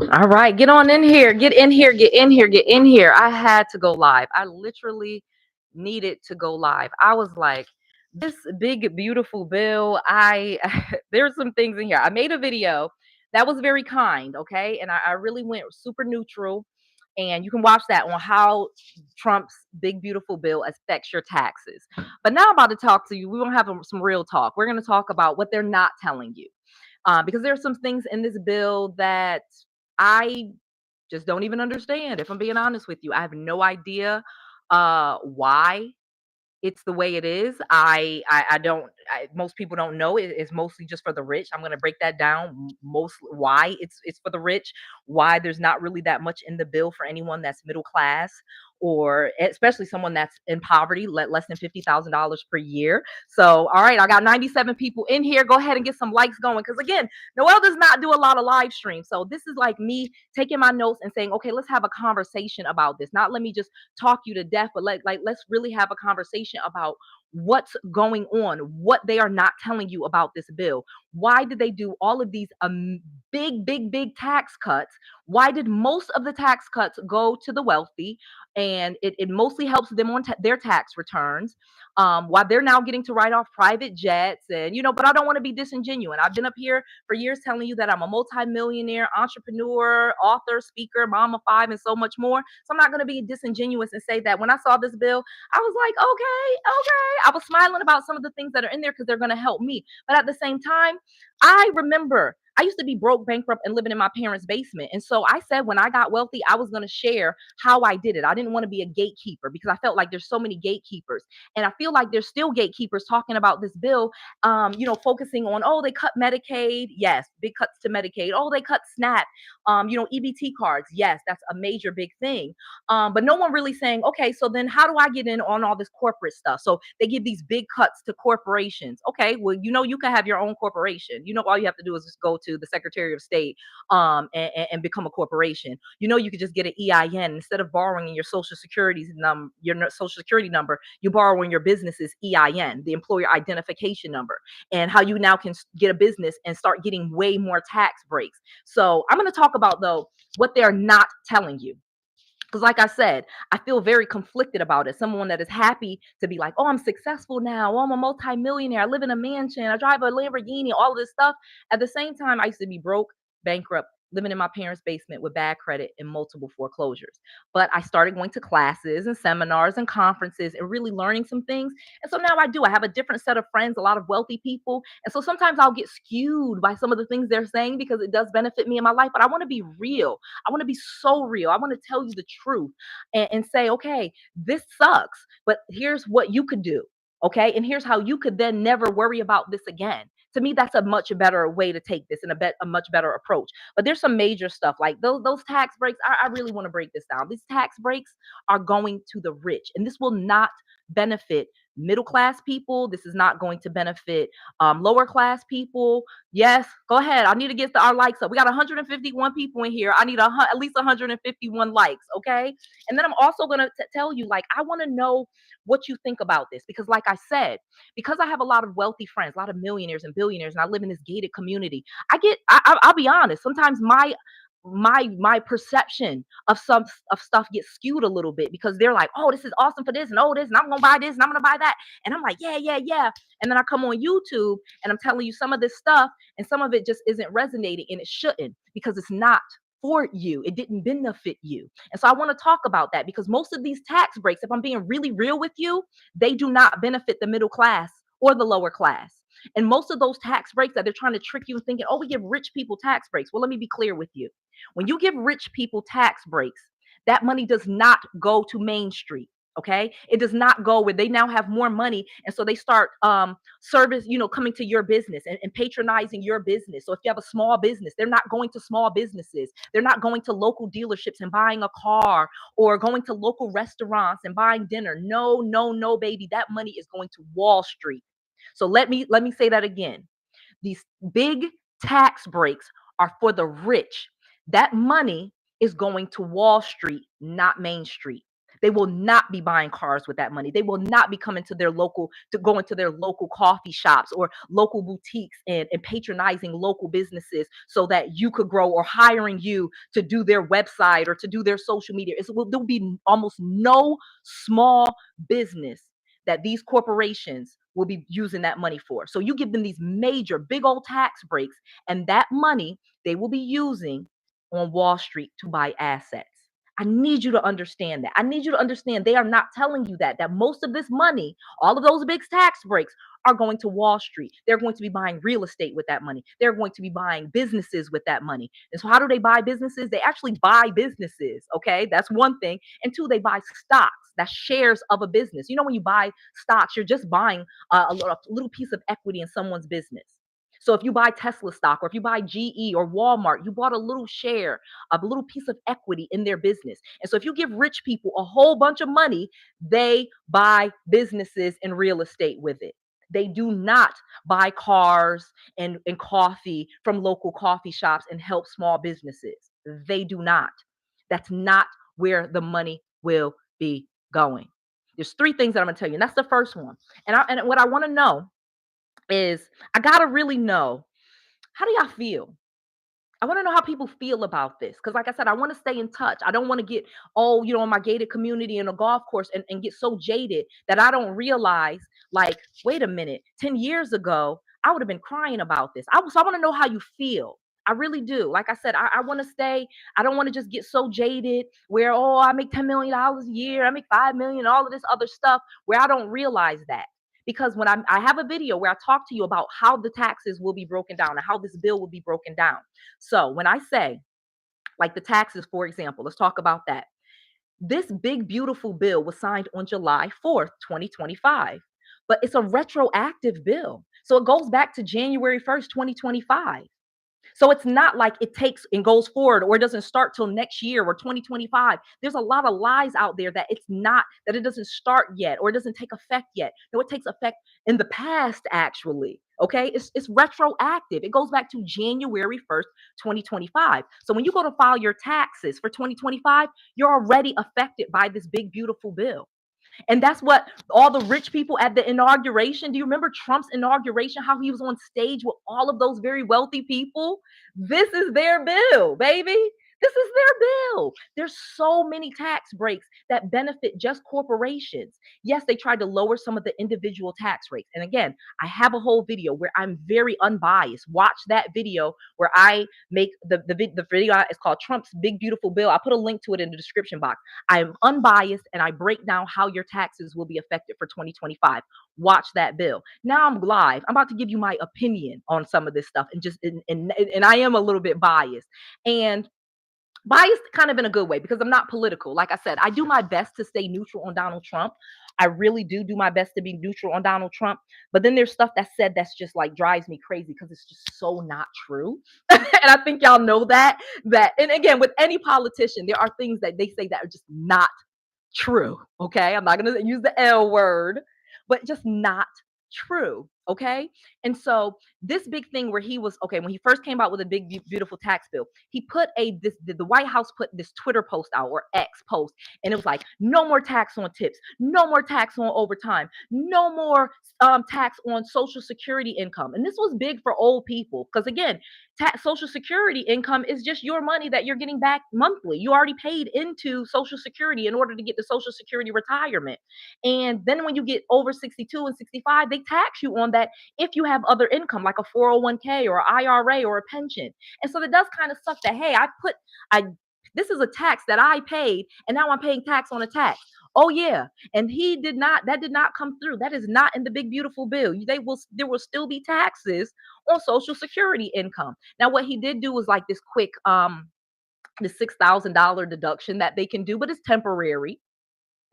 All right, get on in here. Get in here. Get in here. Get in here. I had to go live. I literally needed to go live. I was like, this big, beautiful bill. There's some things in here. I made a video that was very kind, okay? And I really went super neutral. And you can watch that on how Trump's big, beautiful bill affects your taxes. But now I'm about to talk to you. We're going to have some real talk. We're going to talk about what they're not telling you. Because there are some things in this bill that I just don't even understand. If I'm being honest with you, I have no idea why it's the way it is. I don't. Most people don't know it's mostly just for the rich. I'm going to break that down. Most why it's for the rich. Why there's not really that much in the bill for anyone that's middle class or especially someone that's in poverty, less than $50,000 per year. So, all right, I got 97 people in here. Go ahead and get some likes going because again, Noelle does not do a lot of live streams. So this is like me taking my notes and saying, okay, let's have a conversation about this. Not let me just talk you to death, but let's really have a conversation about what's going on, what they are not telling you about this bill. Why did they do all of these big tax cuts? Why did most of the tax cuts go to the wealthy? And it mostly helps them on their tax returns. While they're now getting to write off private jets and but I don't want to be disingenuous. I've been up here for years telling you that I'm a multimillionaire, entrepreneur, author, speaker, mom of five, and so much more. So I'm not going to be disingenuous and say that when I saw this bill, I was like, okay, okay. I was smiling about some of the things that are in there because they're going to help me. But at the same time, I remember I used to be broke, bankrupt, and living in my parents' basement. And so I said when I got wealthy, I was going to share how I did it. I didn't want to be a gatekeeper because I felt like there's so many gatekeepers. And I feel like there's still gatekeepers talking about this bill, focusing on, oh, they cut Medicaid. Yes, big cuts to Medicaid. Oh, they cut SNAP, EBT cards. Yes, that's a major big thing. But no one really saying, okay, so then how do I get in on all this corporate stuff? So they give these big cuts to corporations. Okay, well, you can have your own corporation. All you have to do is just go to the Secretary of State and become a corporation. You could just get an EIN instead of borrowing your social security number. You borrow in your business's EIN, the employer identification number, and how you now can get a business and start getting way more tax breaks. So I'm going to talk about though what they're not telling you. Because, like I said, I feel very conflicted about it. Someone that is happy to be like, oh, I'm successful now. Oh, I'm a multimillionaire. I live in a mansion. I drive a Lamborghini, all of this stuff. At the same time, I used to be broke, bankrupt, living in my parents' basement with bad credit and multiple foreclosures. But I started going to classes and seminars and conferences and really learning some things. And so now I do. I have a different set of friends, a lot of wealthy people. And so sometimes I'll get skewed by some of the things they're saying because it does benefit me in my life. But I want to be real. I want to be so real. I want to tell you the truth and say, okay, this sucks, but here's what you could do. Okay. And here's how you could then never worry about this again. To me, that's a much better way to take this and a much better approach. But there's some major stuff like those tax breaks. I really want to break this down. These tax breaks are going to the rich, and this will not benefit middle class people. This is not going to benefit lower class people. Yes, go ahead. I need to get our likes up. We got 151 people in here. I need at least 151 likes. Okay. And then I'm also going to tell you, like, I want to know what you think about this because, like I said, because I have a lot of wealthy friends, a lot of millionaires and billionaires, and I live in this gated community. I'll be honest. Sometimes my perception of some of stuff gets skewed a little bit because they're like, oh, this is awesome for this and oh this and I'm gonna buy this and I'm gonna buy that. And I'm like, yeah. And then I come on YouTube and I'm telling you some of this stuff and some of it just isn't resonating and it shouldn't because it's not for you. It didn't benefit you. And so I want to talk about that because most of these tax breaks, if I'm being really real with you, they do not benefit the middle class or the lower class. And most of those tax breaks that they're trying to trick you and thinking, oh, we give rich people tax breaks. Well, let me be clear with you. When you give rich people tax breaks, that money does not go to Main Street. Okay, it does not go where they now have more money, and so they start coming to your business and patronizing your business. So if you have a small business, they're not going to small businesses. They're not going to local dealerships and buying a car or going to local restaurants and buying dinner. No, no, no, baby. That money is going to Wall Street. So let me say that again. These big tax breaks are for the rich. That money is going to Wall Street, not Main Street. They will not be buying cars with that money. They will not be coming to their local, to go into their local coffee shops or local boutiques and patronizing local businesses so that you could grow, or hiring you to do their website or to do their social media. There'll be almost no small business that these corporations will be using that money for. So you give them these major, big old tax breaks, and that money they will be using on Wall Street to buy assets. I need you to understand that. I need you to understand they are not telling you that most of this money, all of those big tax breaks, are going to Wall Street. They're going to be buying real estate with that money. They're going to be buying businesses with that money. And so how do they buy businesses? They actually buy businesses. Okay. That's one thing. And two, they buy stocks. That's shares of a business. You know, when you buy stocks, you're just buying a little piece of equity in someone's business. So if you buy Tesla stock, or if you buy GE or Walmart, you bought a little share, a little piece of equity in their business. And so if you give rich people a whole bunch of money, they buy businesses and real estate with it. They do not buy cars and coffee from local coffee shops and help small businesses. They do not. That's not where the money will be going. There's three things that I'm gonna tell you, and that's the first one. And what I want to know is, I gotta really know, how do y'all feel? I want to know how people feel about this. Because, like I said, I want to stay in touch. I don't want to get, oh, in my gated community in a golf course and get so jaded that I don't realize, like, wait a minute, 10 years ago, I would have been crying about this. So I want to know how you feel. I really do. Like I said, I want to stay. I don't want to just get so jaded where, oh, I make $10 million a year, I make 5 million, all of this other stuff, where I don't realize that. Because when I have a video where I talk to you about how the taxes will be broken down and how this bill will be broken down. So when I say, like, the taxes, for example, let's talk about that. This big, beautiful bill was signed on July 4th, 2025, but it's a retroactive bill. So it goes back to January 1st, 2025. So it's not like it takes and goes forward, or it doesn't start till next year or 2025. There's a lot of lies out there that it's not, that it doesn't start yet, or it doesn't take effect yet. No, it takes effect in the past, actually. Okay. It's retroactive. It goes back to January 1st, 2025. So when you go to file your taxes for 2025, you're already affected by this big, beautiful bill. And that's what all the rich people at the inauguration, do you remember Trump's inauguration, how he was on stage with all of those very wealthy people? This is their bill, baby. This is their bill. There's so many tax breaks that benefit just corporations. Yes, they tried to lower some of the individual tax rates. And again, I have a whole video where I'm very unbiased. Watch that video where I make the video is called Trump's Big Beautiful Bill. I'll put a link to it in the description box. I'm unbiased and I break down how your taxes will be affected for 2025. Watch that bill. Now I'm live. I'm about to give you my opinion on some of this stuff, and I am a little bit biased. And biased kind of in a good way, because I'm not political. Like I said, I do my best to stay neutral on Donald Trump. I really do my best to be neutral on Donald Trump. But then there's stuff that's said that's just like drives me crazy because it's just so not true. And I think y'all know that. And again, with any politician, there are things that they say that are just not true. Okay. I'm not going to use the L word, but just not true. Okay. And so this big thing where he was, okay, when he first came out with a big, beautiful tax bill, he put the White House put this Twitter post out, or X post, and it was like, no more tax on tips, no more tax on overtime, no more tax on social security income. And this was big for old people. Because again, social security income is just your money that you're getting back monthly. You already paid into social security in order to get the social security retirement. And then when you get over 62 and 65, they tax you on that if you have other income, like a 401k or IRA or a pension. And so it does kind of suck that, hey, I this is a tax that I paid, and now I'm paying tax on a tax. Oh yeah. And that did not come through. That is not in the big beautiful bill. There will still be taxes on social security income. Now, what he did do was like this quick the $6,000 deduction that they can do, but it's temporary.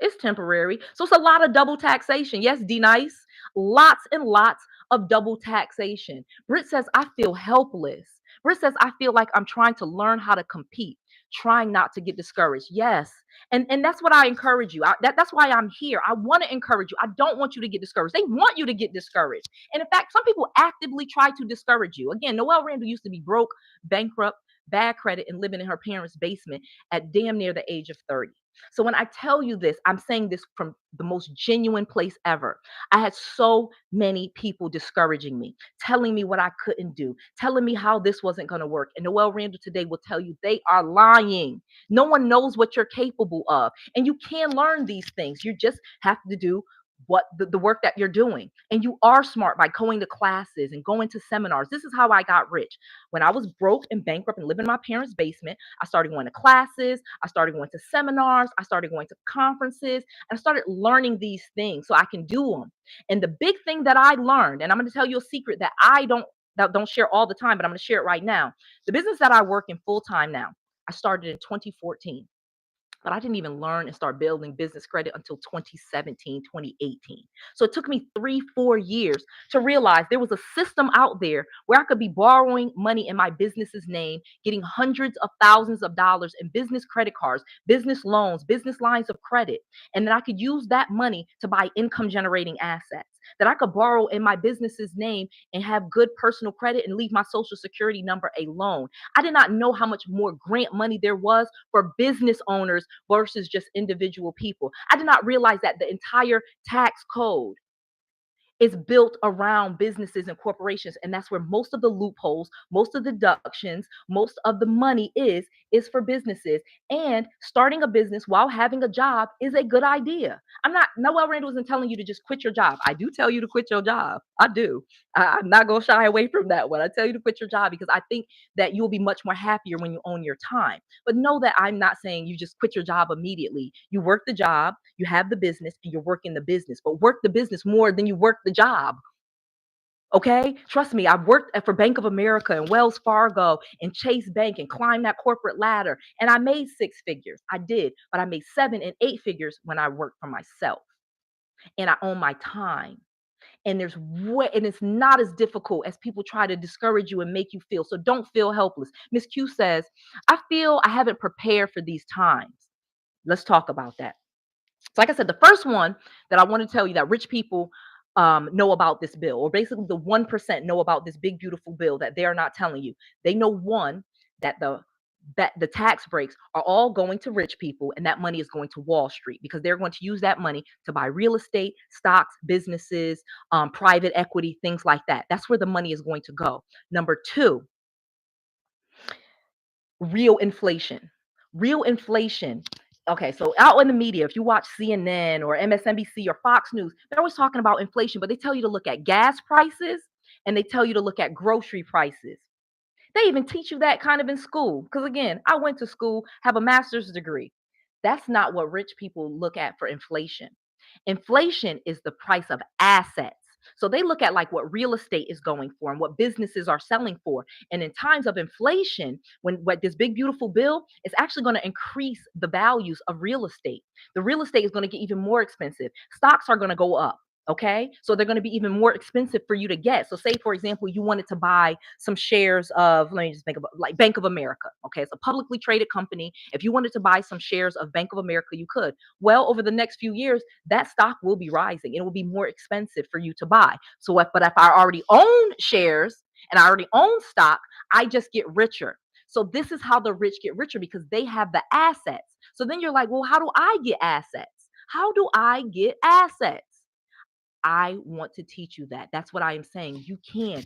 It's temporary. So it's a lot of double taxation. Yes, D Nice. Lots and lots of double taxation. Britt says, I feel helpless. Britt says, I feel like I'm trying to learn how to compete, trying not to get discouraged. Yes. And that's what I encourage you. That's why I'm here. I want to encourage you. I don't want you to get discouraged. They want you to get discouraged. And in fact, some people actively try to discourage you. Again, Noelle Randall used to be broke, bankrupt, bad credit, and living in her parents' basement at damn near the age of 30. So when I tell you this, I'm saying this from the most genuine place ever. I had so many people discouraging me, telling me what I couldn't do, telling me how this wasn't going to work. And Noelle Randall today will tell you they are lying. No one knows what you're capable of. And you can learn these things. You just have to do what the work that you're doing. And you are smart by going to classes and going to seminars. This is how I got rich. When I was broke and bankrupt and living in my parents' basement, I started going to classes, I started going to seminars, I started going to conferences, and I started learning these things so I can do them. And the big thing that I learned, and I'm going to tell you a secret that don't share all the time, but I'm going to share it right now. The business that I work in full time now, I started in 2014. But I didn't even learn and start building business credit until 2017, 2018. So it took me 3, 4 years to realize there was a system out there where I could be borrowing money in my business's name, getting hundreds of thousands of dollars in business credit cards, business loans, business lines of credit. And then I could use that money to buy income generating assets that I could borrow in my business's name and have good personal credit and leave my social security number alone. I did not know how much more grant money there was for business owners versus just individual people. I did not realize that the entire tax code is built around businesses and corporations, and that's where most of the loopholes, most of the deductions, most of the money is for businesses. And starting a business while having a job is a good idea. I'm not Noelle Randall isn't telling you to just quit your job. I do tell you to quit your job. I do. I'm not gonna shy away from that one. I tell you to quit your job because I think that you'll be much more happier when you own your time. But know that I'm not saying you just quit your job immediately. You work the job, you have the business, and you're working the business, but work the business more than you work the job. Okay. Trust me, I've worked for Bank of America and Wells Fargo and Chase Bank and climbed that corporate ladder. And I made 6 figures. I did, but I made 7 and 8 figures when I worked for myself and I own my time. And it's not as difficult as people try to discourage you and make you feel. So don't feel helpless. Miss Q says, I feel I haven't prepared for these times. Let's talk about that. So like I said, the first one that I want to tell you that rich people know about this bill, or basically the 1% know about this big, beautiful bill that they're not telling you. They know, one, that the tax breaks are all going to rich people and that money is going to Wall Street because they're going to use that money to buy real estate, stocks, businesses, private equity, things like that. That's where the money is going to go. Number two, real inflation. Real inflation. Okay, so out in the media, if you watch CNN or MSNBC or Fox News, they're always talking about inflation, but they tell you to look at gas prices and they tell you to look at grocery prices. They even teach you that kind of in school. Because again, I went to school, have a master's degree. That's not what rich people look at for inflation. Inflation is the price of assets. So they look at like what real estate is going for and what businesses are selling for. And in times of inflation, when what this big beautiful bill is actually going to increase the values of real estate. The real estate is going to get even more expensive. Stocks are going to go up. Okay. So they're going to be even more expensive for you to get. So, say, for example, you wanted to buy some shares of, let me just think about like Bank of America. Okay. It's a publicly traded company. If you wanted to buy some shares of Bank of America, you could. Well, over the next few years, that stock will be rising. It will be more expensive for you to buy. But if I already own shares and I already own stock, I just get richer. So this is how the rich get richer because they have the assets. So then you're like, well, how do I get assets? How do I get assets? I want to teach you that. That's what I am saying. You can,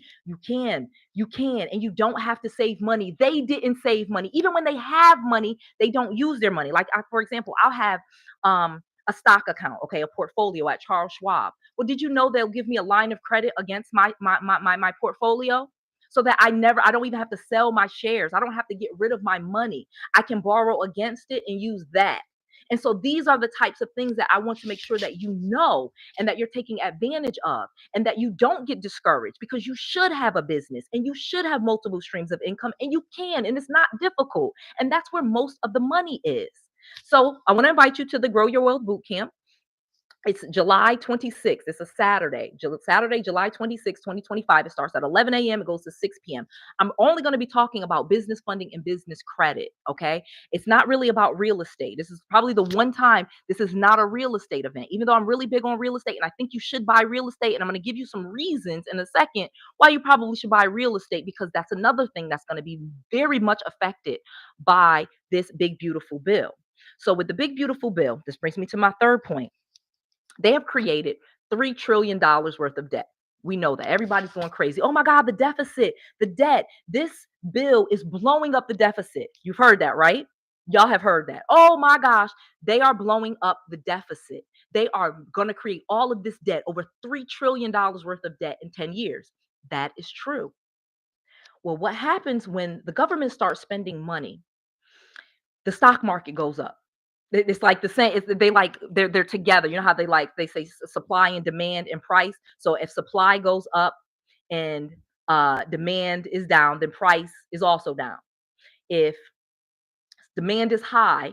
and you don't have to save money. They didn't save money. Even when they have money, they don't use their money. Like, for example, I'll have a stock account, okay, a portfolio at Charles Schwab. Well, did you know they'll give me a line of credit against my portfolio? So that I don't even have to sell my shares. I don't have to get rid of my money. I can borrow against it and use that. And so these are the types of things that I want to make sure that you know and that you're taking advantage of and that you don't get discouraged because you should have a business and you should have multiple streams of income and you can, and it's not difficult. And that's where most of the money is. So I want to invite you to the Grow Your Wealth Bootcamp. It's July 26th. It's a Saturday. Saturday, July 26th, 2025. It starts at 11 a.m. It goes to 6 p.m. I'm only going to be talking about business funding and business credit. Okay. It's not really about real estate. This is probably the one time this is not a real estate event, even though I'm really big on real estate and I think you should buy real estate. And I'm going to give you some reasons in a second why you probably should buy real estate, because that's another thing that's going to be very much affected by this big, beautiful bill. So, with the big, beautiful bill, this brings me to my third point. They have created $3 trillion worth of debt. We know that everybody's going crazy. Oh my God, the deficit, the debt. This bill is blowing up the deficit. You've heard that, right? Y'all have heard that. Oh my gosh, they are blowing up the deficit. They are going to create all of this debt, over $3 trillion worth of debt in 10 years. That is true. Well, what happens when the government starts spending money? The stock market goes up. It's like the same. They like they're together. You know how they say supply and demand and price. So if supply goes up and demand is down, then price is also down. If demand is high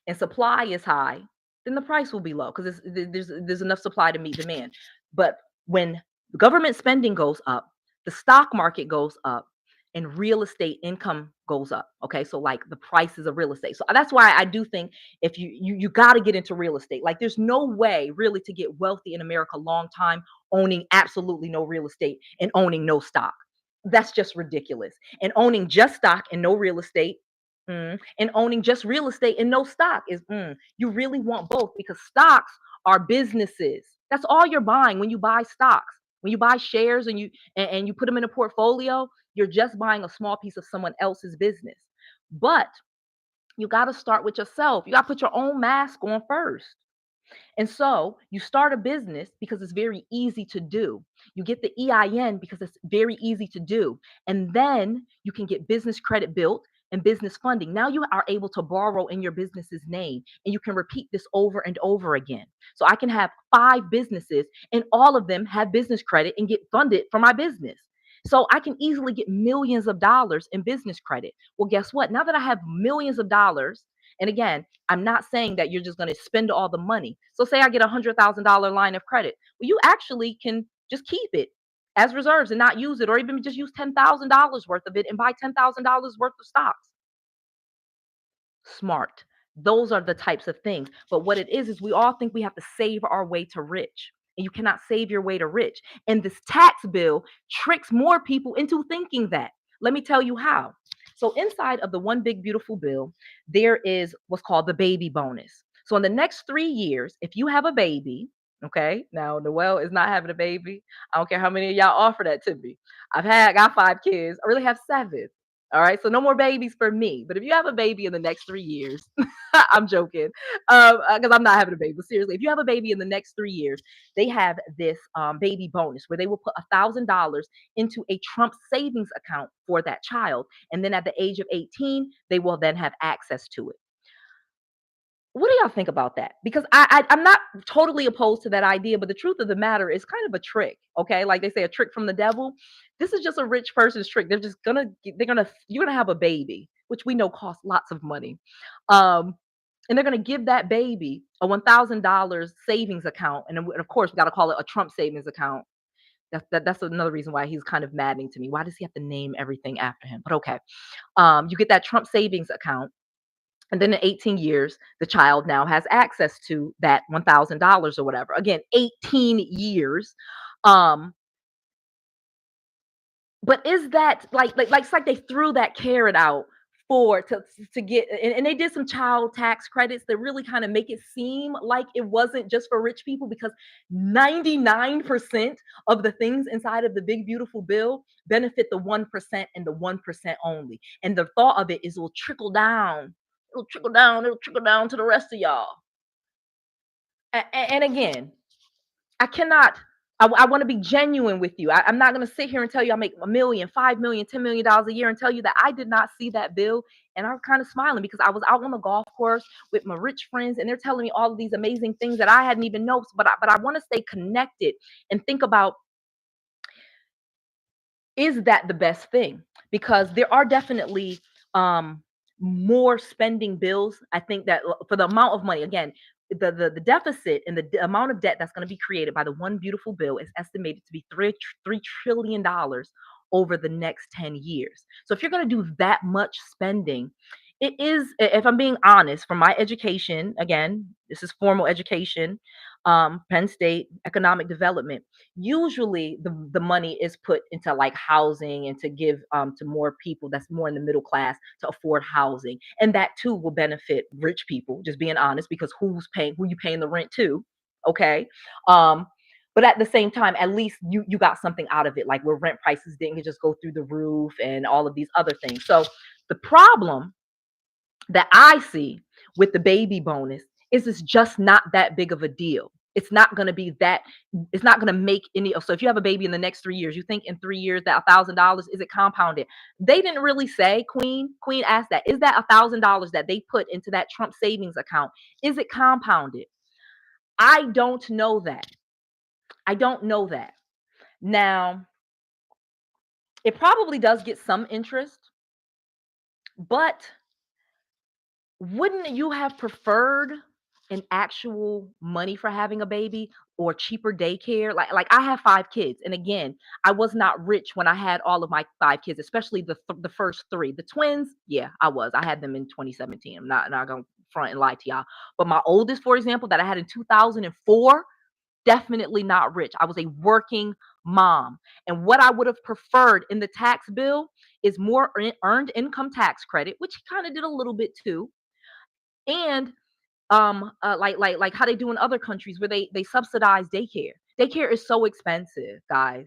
and supply is high, then the price will be low because there's enough supply to meet demand. But when government spending goes up, the stock market goes up, and real estate income goes up. Okay, so like the prices of real estate. So that's why I do think if you got to get into real estate. Like there's no way really to get wealthy in America long time owning absolutely no real estate and owning no stock. That's just ridiculous. And owning just stock and no real estate, and owning just real estate and no stock is, you really want both, because stocks are businesses. That's all you're buying when you buy stocks. When you buy shares and you put them in a portfolio, you're just buying a small piece of someone else's business. But you got to start with yourself. You got to put your own mask on first. And so you start a business because it's very easy to do. You get the EIN because it's very easy to do. And then you can get business credit built and business funding. Now you are able to borrow in your business's name, and you can repeat this over and over again. So I can have 5 businesses and all of them have business credit and get funded for my business. So I can easily get millions of dollars in business credit. Well, guess what? Now that I have millions of dollars, and again, I'm not saying that you're just going to spend all the money. So say I get $100,000 line of credit. Well, you actually can just keep it as reserves and not use it, or even just use $10,000 worth of it and buy $10,000 worth of stocks. Smart. Those are the types of things. But what it is we all think we have to save our way to rich. And you cannot save your way to rich. And this tax bill tricks more people into thinking that. Let me tell you how. So, inside of the one big beautiful bill, there is what's called the baby bonus. So, in the next 3 years, if you have a baby, okay, now Noelle is not having a baby. I don't care how many of y'all offer that to me. Got 5 kids. I really have 7. All right, so no more babies for me. But if you have a baby in the next 3 years, I'm joking, because I'm not having a baby. But seriously, if you have a baby in the next 3 years, they have this baby bonus where they will put $1,000 into a Trump savings account for that child, and then at the age of 18, they will then have access to it. What do y'all think about that? Because I'm not totally opposed to that idea, but the truth of the matter is kind of a trick. Okay, like they say, a trick from the devil. This is just a rich person's trick. You're gonna have a baby, which we know costs lots of money, um, and they're gonna give that baby a $1,000 savings account, and then of course we got to call it a Trump savings account. That's another reason why he's kind of maddening to me. Why does he have to name everything after him? But okay, you get that Trump savings account. And then in 18 years, the child now has access to that $1,000 or whatever. Again, 18 years. Um, but is that like it's like they threw that carrot out for to get, and they did some child tax credits that really kind of make it seem like it wasn't just for rich people, because 99% of the things inside of the big beautiful bill benefit the 1% and the 1% only. And the thought of it is it will trickle down. It'll trickle down to the rest of y'all. And again, I cannot. I want to be genuine with you. I'm not going to sit here and tell you I make a million, 5 million, $10 million a year, and tell you that I did not see that bill. And I was kind of smiling because I was out on the golf course with my rich friends, and they're telling me all of these amazing things that I hadn't even noticed. But I want to stay connected and think about, is that the best thing? Because there are definitely more spending bills. I think that for the amount of money, again, the deficit and the amount of debt that's going to be created by the one beautiful bill is estimated to be $3 trillion over the next 10 years. So if you're going to do that much spending, it is, if I'm being honest, from my education, again, this is formal education, Penn State economic development. Usually, the money is put into like housing and to give to more people that's more in the middle class to afford housing, and that too will benefit rich people. Just being honest, because who you paying the rent to? Okay, um, but at the same time, at least you got something out of it, like where rent prices didn't just go through the roof and all of these other things. So the problem that I see with the baby bonus is it's just not that big of a deal. It's not going to be that, it's not going to make any. So if you have a baby in the next 3 years, you think in 3 years that $1,000, is it compounded? They didn't really say. Queen asked that. Is that $1,000 that they put into that Trump savings account? Is it compounded? I don't know that. I don't know that. Now, it probably does get some interest, but wouldn't you have preferred an actual money for having a baby or cheaper daycare? Like I have 5 kids, and again, I was not rich when I had all of my 5 kids, especially the first 3. The twins, yeah, I was. I had them in 2017. I'm not gonna front and lie to y'all. But my oldest, for example, that I had in 2004, definitely not rich. I was a working mom, and what I would have preferred in the tax bill is more earned income tax credit, which he kind of did a little bit too, and like how they do in other countries where they subsidize daycare is so expensive, guys.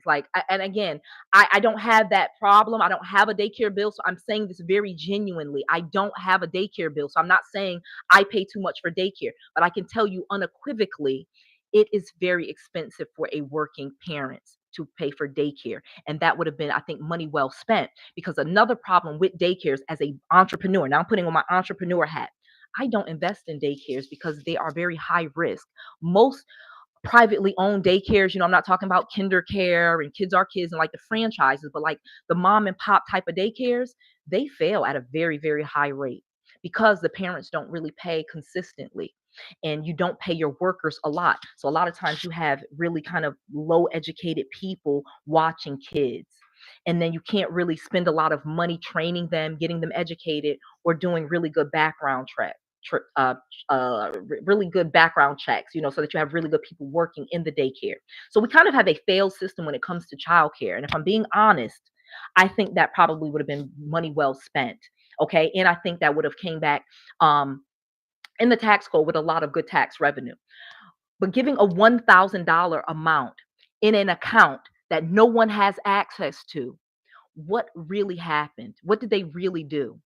And again, I don't have that problem. I don't have a daycare bill, so I'm saying this very genuinely. I don't have a daycare bill, so I'm not saying I pay too much for daycare, but I can tell you unequivocally it is very expensive for a working parent to pay for daycare, and that would have been, I think, money well spent. Because another problem with daycares, as a entrepreneur, now I'm putting on my entrepreneur hat, I don't invest in daycares because they are very high risk. Most privately owned daycares, I'm not talking about kinder care and kids are kids and like the franchises, but like the mom and pop type of daycares, they fail at a very, very high rate because the parents don't really pay consistently, and you don't pay your workers a lot. So a lot of times you have really kind of low educated people watching kids. And then you can't really spend a lot of money training them, getting them educated, or doing really good background really good background checks, so that you have really good people working in the daycare. So we kind of have a failed system when it comes to childcare. And if I'm being honest, I think that probably would have been money well spent. Okay. And I think that would have came back in the tax code with a lot of good tax revenue. But giving a $1,000 amount in an account that no one has access to, what really happened? What did they really do?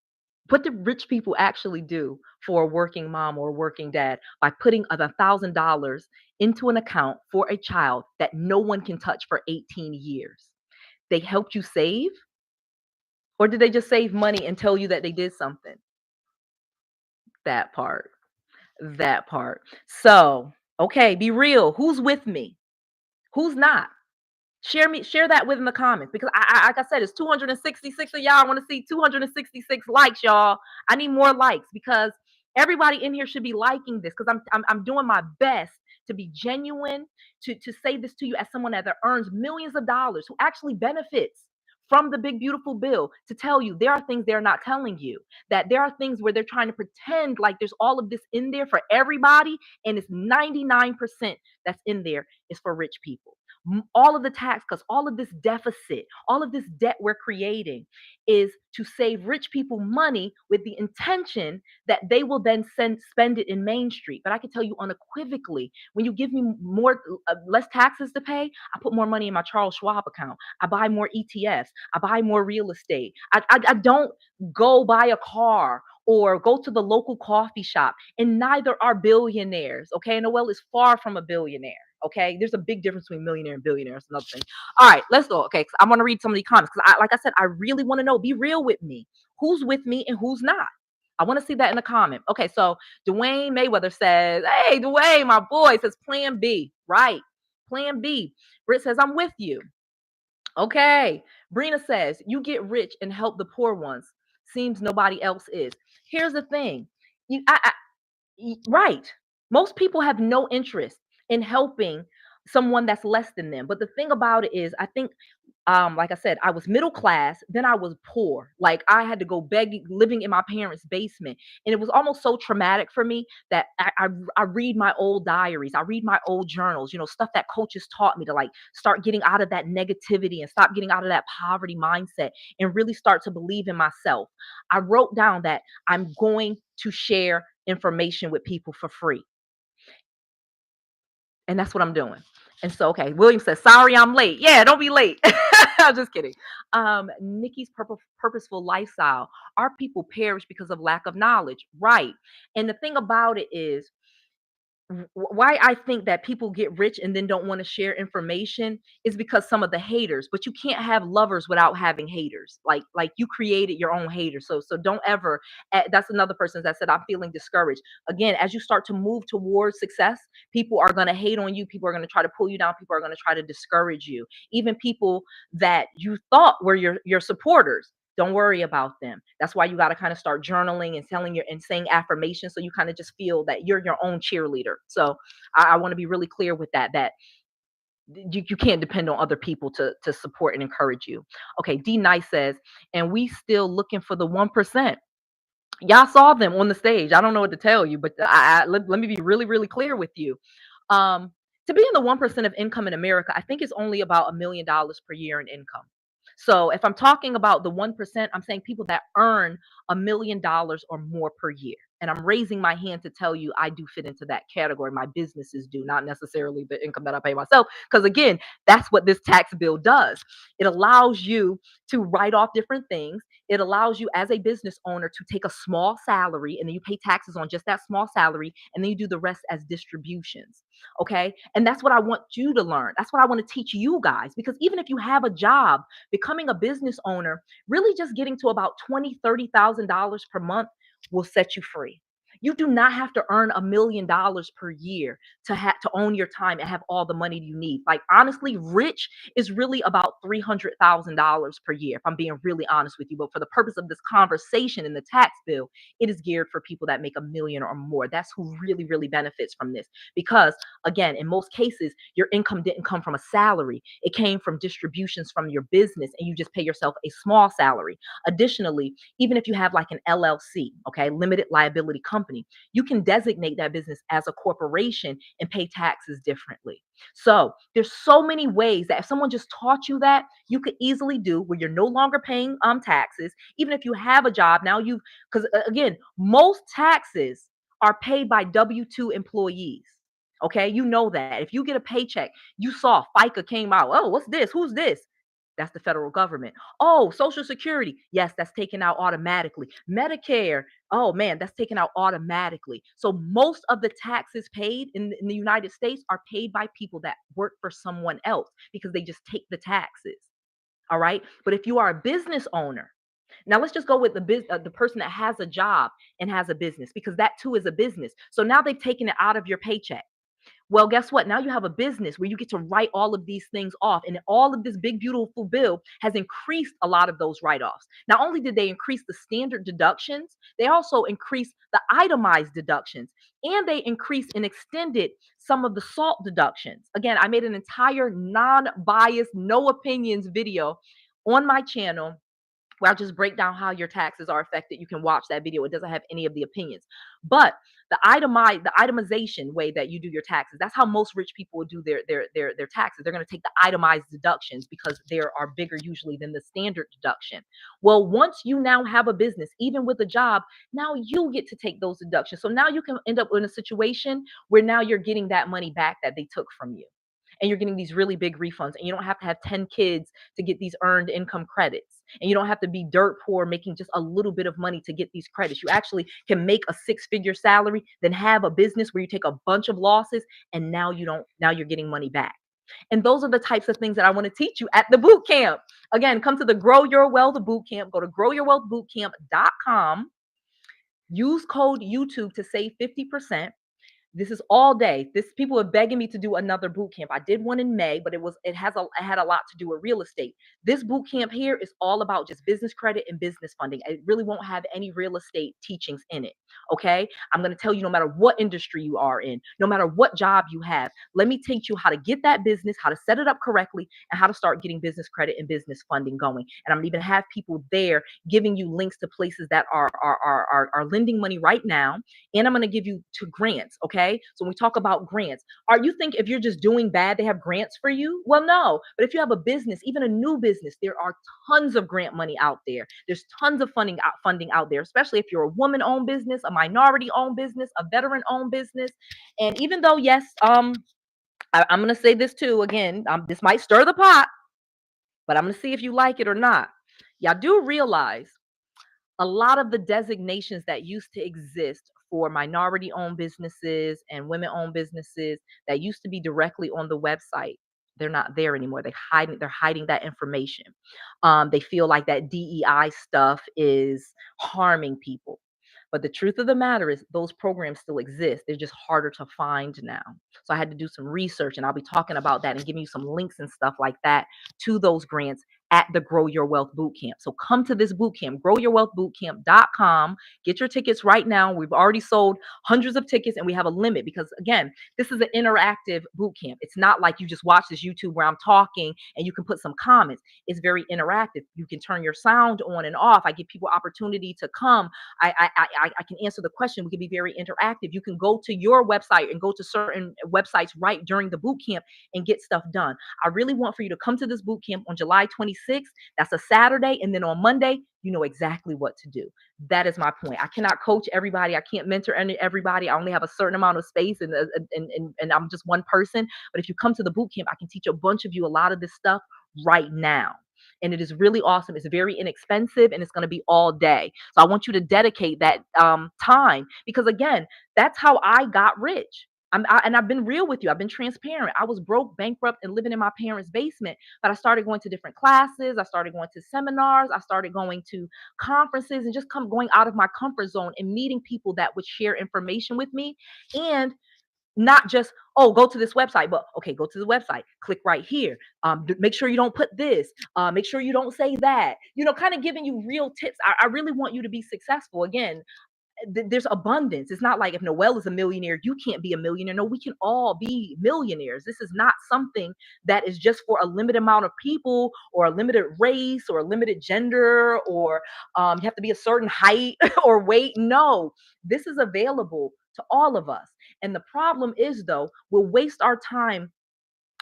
What did rich people actually do for a working mom or a working dad by putting $1,000 into an account for a child that no one can touch for 18 years? They helped you save, or did they just save money and tell you that they did something? That part, that part. So, okay, be real. Who's with me? Who's not? Share that with in the comments, because like I said, it's 266 of y'all. I want to see 266 likes, y'all. I need more likes because everybody in here should be liking this, because I'm doing my best to be genuine, to say this to you as someone that earns millions of dollars, who actually benefits from the big beautiful bill, to tell you there are things they're not telling you, that there are things where they're trying to pretend like there's all of this in there for everybody, and it's 99% that's in there is for rich people. All of the tax cuts, all of this deficit, all of this debt we're creating is to save rich people money with the intention that they will then spend it in Main Street. But I can tell you unequivocally, when you give me less taxes to pay, I put more money in my Charles Schwab account. I buy more ETFs. I buy more real estate. I don't go buy a car or go to the local coffee shop, and neither are billionaires. Okay, Noelle is far from a billionaire. Okay, there's a big difference between millionaire and billionaire. It's another thing. All right, let's go. Okay, I want to read some of the comments because, like I said, I really want to know. Be real with me. Who's with me and who's not? I want to see that in the comment. Okay, so Dwayne Mayweather says, "Hey, Dwayne, my boy," says Plan B. Right, Plan B. Britt says, "I'm with you." Okay, Brina says, "You get rich and help the poor ones. Seems nobody else is." Here's the thing. You, right. Most people have no interest in helping someone that's less than them. But the thing about it is, I think, like I said, I was middle class, then I was poor. Like I had to go begging, living in my parents' basement. And it was almost so traumatic for me that I read my old diaries, I read my old journals, stuff that coaches taught me to like start getting out of that negativity and stop getting out of that poverty mindset and really start to believe in myself. I wrote down that I'm going to share information with people for free. And that's what I'm doing. And so, okay, William says, sorry, I'm late. Yeah, don't be late. I'm just kidding. Nikki's purposeful lifestyle. Our people perish because of lack of knowledge. Right. And the thing about it is, why I think that people get rich and then don't want to share information is because some of the haters, but you can't have lovers without having haters. Like you created your own haters. So don't ever, that's another person that said, I'm feeling discouraged. Again, as you start to move towards success, people are going to hate on you. People are going to try to pull you down. People are going to try to discourage you. Even people that you thought were your supporters, don't worry about them. That's why you got to kind of start journaling and telling your and saying affirmations, so you kind of just feel that you're your own cheerleader. So I want to be really clear with that you can't depend on other people to support and encourage you. Okay, D Nice says, and we still looking for the 1%. Y'all saw them on the stage. I don't know what to tell you, but let me be really, really clear with you. Um, to be in the 1% of income in America, I think it's only about $1 million per year in income. So if I'm talking about the 1%, I'm saying people that earn $1 million or more per year. And I'm raising my hand to tell you I do fit into that category. My businesses do, not necessarily the income that I pay myself. Because again, that's what this tax bill does. It allows you to write off different things. It allows you as a business owner to take a small salary and then you pay taxes on just that small salary and then you do the rest as distributions. Okay. And that's what I want you to learn. That's what I want to teach you guys, because even if you have a job, becoming a business owner, really just getting to about $20,000, $30,000 per month will set you free. You do not have to earn $1 million per year to own your time and have all the money you need. Like honestly, rich is really about $300,000 per year, if I'm being really honest with you. But for the purpose of this conversation in the tax bill, it is geared for people that make a million or more. That's who really, really benefits from this. Because again, in most cases, your income didn't come from a salary. It came from distributions from your business, and you just pay yourself a small salary. Additionally, even if you have like an LLC, okay, limited liability company, you can designate that business as a corporation and pay taxes differently. So there's so many ways that if someone just taught you that, you could easily do where you're no longer paying taxes. Even if you have a job now, because again, most taxes are paid by W-2 employees. Okay, you know that. If you get a paycheck, you saw FICA came out. Oh, what's this? Who's this? That's the federal government. Oh, Social Security. Yes, that's taken out automatically. Medicare. Oh man, that's taken out automatically. So most of the taxes paid in the United States are paid by people that work for someone else because they just take the taxes. All right. But if you are a business owner, now let's just go with the person that has a job and has a business, because that too is a business. So now they've taken it out of your paycheck. Well, guess what? Now you have a business where you get to write all of these things off. And all of this big, beautiful bill has increased a lot of those write offs. Not only did they increase the standard deductions, they also increased the itemized deductions, and they increased and extended some of the SALT deductions. Again, I made an entire non biased, no opinions video on my channel where I just break down how your taxes are affected. You can watch that video. It doesn't have any of the opinions. But the itemization way that you do your taxes, that's how most rich people will do their taxes. They're going to take the itemized deductions because they are bigger usually than the standard deduction. Well, once you now have a business, even with a job, now you get to take those deductions. So now you can end up in a situation where now you're getting that money back that they took from you. And you're getting these really big refunds, and you don't have to have 10 kids to get these earned income credits. And you don't have to be dirt poor making just a little bit of money to get these credits. You actually can make a six-figure salary, then have a business where you take a bunch of losses, and now you're getting money back. And those are the types of things that I want to teach you at the boot camp. Again, come to the Grow Your Wealth boot camp. Go to growyourwealthbootcamp.com. Use code YouTube to save 50%. This is all day. This people are begging me to do another boot camp. I did one in May, but it had a lot to do with real estate. This boot camp here is all about just business credit and business funding. It really won't have any real estate teachings in it. Okay. I'm going to tell you, no matter what industry you are in, no matter what job you have, let me teach you how to get that business, how to set it up correctly, and how to start getting business credit and business funding going. And I'm going to even have people there giving you links to places that are lending money right now. And I'm going to give you to grants. Okay. So when we talk about grants, are you think if you're just doing bad, they have grants for you? Well, no. But if you have a business, even a new business, there are tons of grant money out there. There's tons of funding out there, especially if you're a woman-owned business, a minority-owned business, a veteran-owned business. And even though, yes, I'm going to say this too, again, this might stir the pot, but I'm going to see if you like it or not. Y'all do realize a lot of the designations that used to exist for minority owned businesses and women owned businesses that used to be directly on the website, they're not there anymore. They're hiding that information. They feel like that DEI stuff is harming people. But the truth of the matter is those programs still exist. They're just harder to find now. So I had to do some research, and I'll be talking about that and giving you some links and stuff like that to those grants at the Grow Your Wealth Bootcamp. So come to this bootcamp, growyourwealthbootcamp.com. Get your tickets right now. We've already sold hundreds of tickets, and we have a limit because, again, this is an interactive bootcamp. It's not like you just watch this YouTube where I'm talking and you can put some comments. It's very interactive. You can turn your sound on and off. I give people opportunity to come. I can answer the question. We can be very interactive. You can go to your website and go to certain websites right during the boot camp and get stuff done. I really want for you to come to this boot camp on July 26th. That's a Saturday. And then on Monday, you know exactly what to do. That is my point. I cannot coach everybody. I can't mentor everybody. I only have a certain amount of space and I'm just one person. But if you come to the boot camp, I can teach a bunch of you a lot of this stuff right now. And it is really awesome. It's very inexpensive and it's going to be all day. So I want you to dedicate that time because, again, that's how I got rich. And I've been real with you. I've been transparent. I was broke, bankrupt, and living in my parents' basement. But I started going to different classes. I started going to seminars. I started going to conferences and just going out of my comfort zone and meeting people that would share information with me. And not just, oh, go to this website, but okay, go to the website, click right here. Make sure you don't put this. Make sure you don't say that. Kind of giving you real tips. I really want you to be successful. Again, there's abundance. It's not like if Noelle is a millionaire, you can't be a millionaire. No, we can all be millionaires. This is not something that is just for a limited amount of people or a limited race or a limited gender or you have to be a certain height or weight. No, this is available to all of us. And the problem is, though, we'll waste our time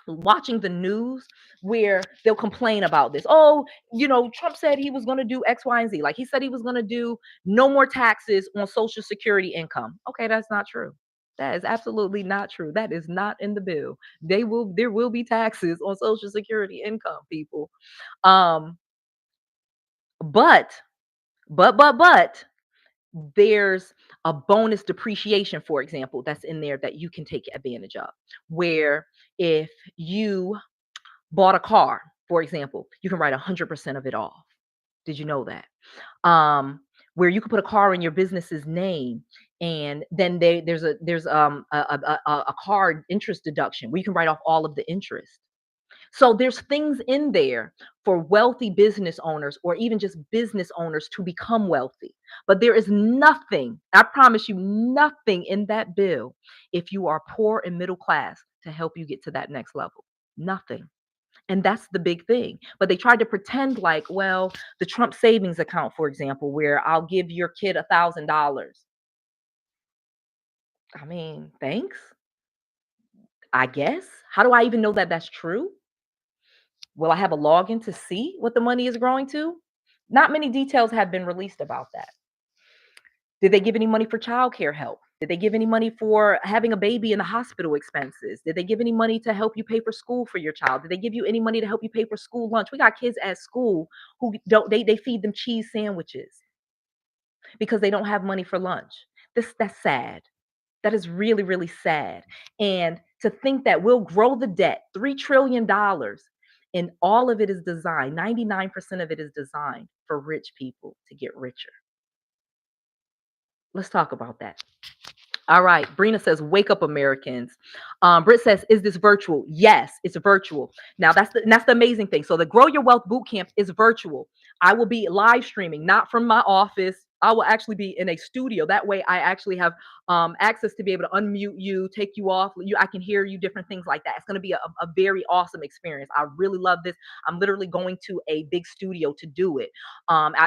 watching the news where they'll complain about this. Oh, Trump said he was going to do X, Y, and Z. Like he said he was going to do no more taxes on Social Security income. Okay, that's not true. That is absolutely not true. That is not in the bill. There will be taxes on Social Security income, people. Um, but, but there's a bonus depreciation, for example, that's in there that you can take advantage of. Where if you bought a car, for example, you can write 100% of it off. Did you know that? Where you can put a car in your business's name, and then there's a card interest deduction where you can write off all of the interest. So there's things in there for wealthy business owners or even just business owners to become wealthy. But there is nothing, I promise you, nothing in that bill if you are poor and middle class to help you get to that next level. Nothing. And that's the big thing. But they tried to pretend like, well, the Trump savings account, for example, where I'll give your kid $1,000. I mean, thanks, I guess. How do I even know that that's true? Will I have a login to see what the money is growing to? Not many details have been released about that. Did they give any money for childcare help? Did they give any money for having a baby in the hospital expenses? Did they give any money to help you pay for school for your child? Did they give you any money to help you pay for school lunch? We got kids at school who don't they feed them cheese sandwiches because they don't have money for lunch. That's sad. That is really, really sad. And to think that we'll grow the debt, $3 trillion, and all of it is designed, 99% of it is designed for rich people to get richer. Let's talk about that. All right. Brina says, "Wake up, Americans." Britt says, "Is this virtual?" Yes, it's virtual. Now that's the amazing thing. So the Grow Your Wealth Bootcamp is virtual. I will be live streaming, not from my office. I will actually be in a studio. That way, I actually have access to be able to unmute you, take you off. I can hear you, different things like that. It's going to be a very awesome experience. I really love this. I'm literally going to a big studio to do it.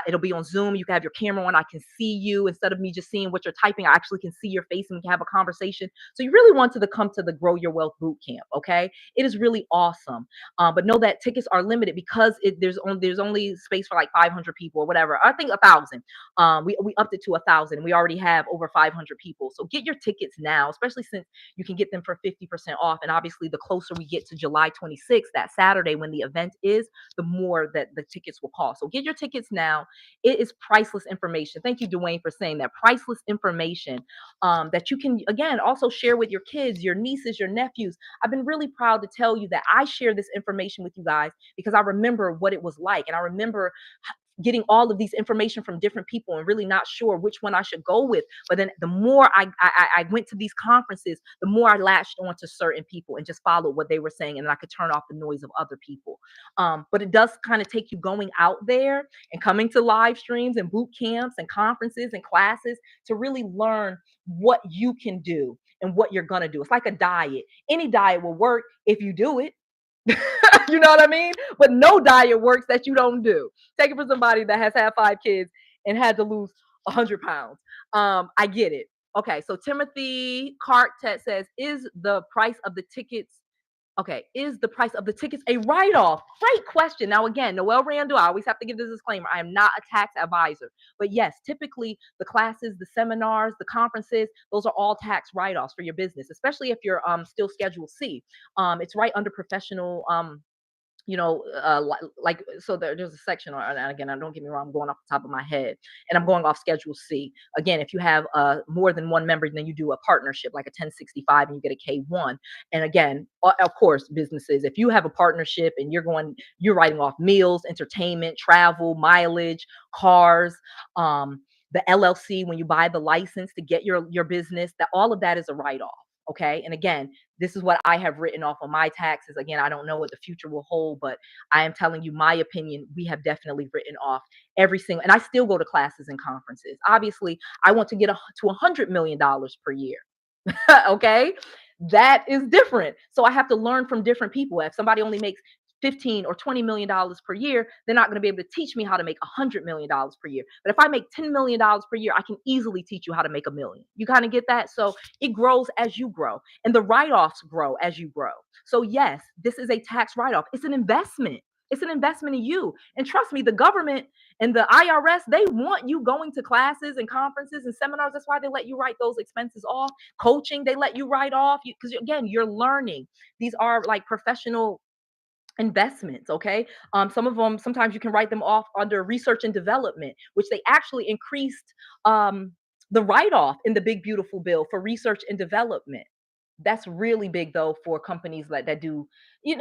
It'll be on Zoom. You can have your camera on. I can see you instead of me just seeing what you're typing. I actually can see your face and we can have a conversation. So you really want to come to the Grow Your Wealth Boot Camp. Okay, it is really awesome. But know that tickets are limited because there's only space for like 500 people or whatever. I think 1,000. We upped it to 1,000. We already have over 500 people. So get your tickets now, especially since you can get them for 50% off. And obviously, the closer we get to July 26th, that Saturday when the event is, the more that the tickets will cost. So get your tickets now. It is priceless information. Thank you, Dwayne, for saying that. Priceless information that you can, again, also share with your kids, your nieces, your nephews. I've been really proud to tell you that I share this information with you guys because I remember what it was like. And I remember getting all of these information from different people and really not sure which one I should go with. But then the more I went to these conferences, the more I latched on to certain people and just followed what they were saying, and I could turn off the noise of other people. But it does kind of take you going out there and coming to live streams and boot camps and conferences and classes to really learn what you can do and what you're gonna do. It's like a diet. Any diet will work if you do it. You know what I mean? But no diet works that you don't do. Take it from somebody that has had 5 kids and had to lose 100 pounds. I get it. Okay, so Timothy Cartet says, "Is the price of the tickets Okay, is the price of the tickets a write-off?" Great question. Now, again, Noelle Randall, I always have to give this disclaimer. I am not a tax advisor. But yes, typically the classes, the seminars, the conferences, those are all tax write-offs for your business, especially if you're still Schedule C. It's right under professional like so there's a section on, and again, I don't get me wrong, I'm going off the top of my head and I'm going off Schedule C. Again, if you have more than one member, then you do a partnership like a 1065 and you get a K1. And again, of course, businesses, if you have a partnership and you're writing off meals, entertainment, travel, mileage, cars, the LLC, when you buy the license to get your business, that all of that is a write-off. Okay. And again, this is what I have written off on my taxes. Again, I don't know what the future will hold, but I am telling you my opinion. We have definitely written off every single, and I still go to classes and conferences. Obviously, I want to get to $100 million per year. Okay. That is different. So I have to learn from different people. If somebody only makes 15 or $20 million per year, they're not going to be able to teach me how to make $100 million per year. But if I make $10 million per year, I can easily teach you how to make a million. You kind of get that? So it grows as you grow, and the write-offs grow as you grow. So yes, this is a tax write-off. It's an investment. It's an investment in you. And trust me, the government and the IRS, they want you going to classes and conferences and seminars. That's why they let you write those expenses off. Coaching, they let you write off because again, you're learning. These are like professional investments. Okay. Some of them, sometimes you can write them off under research and development, which they actually increased the write-off in the big beautiful bill for research and development. That's really big though for companies that do,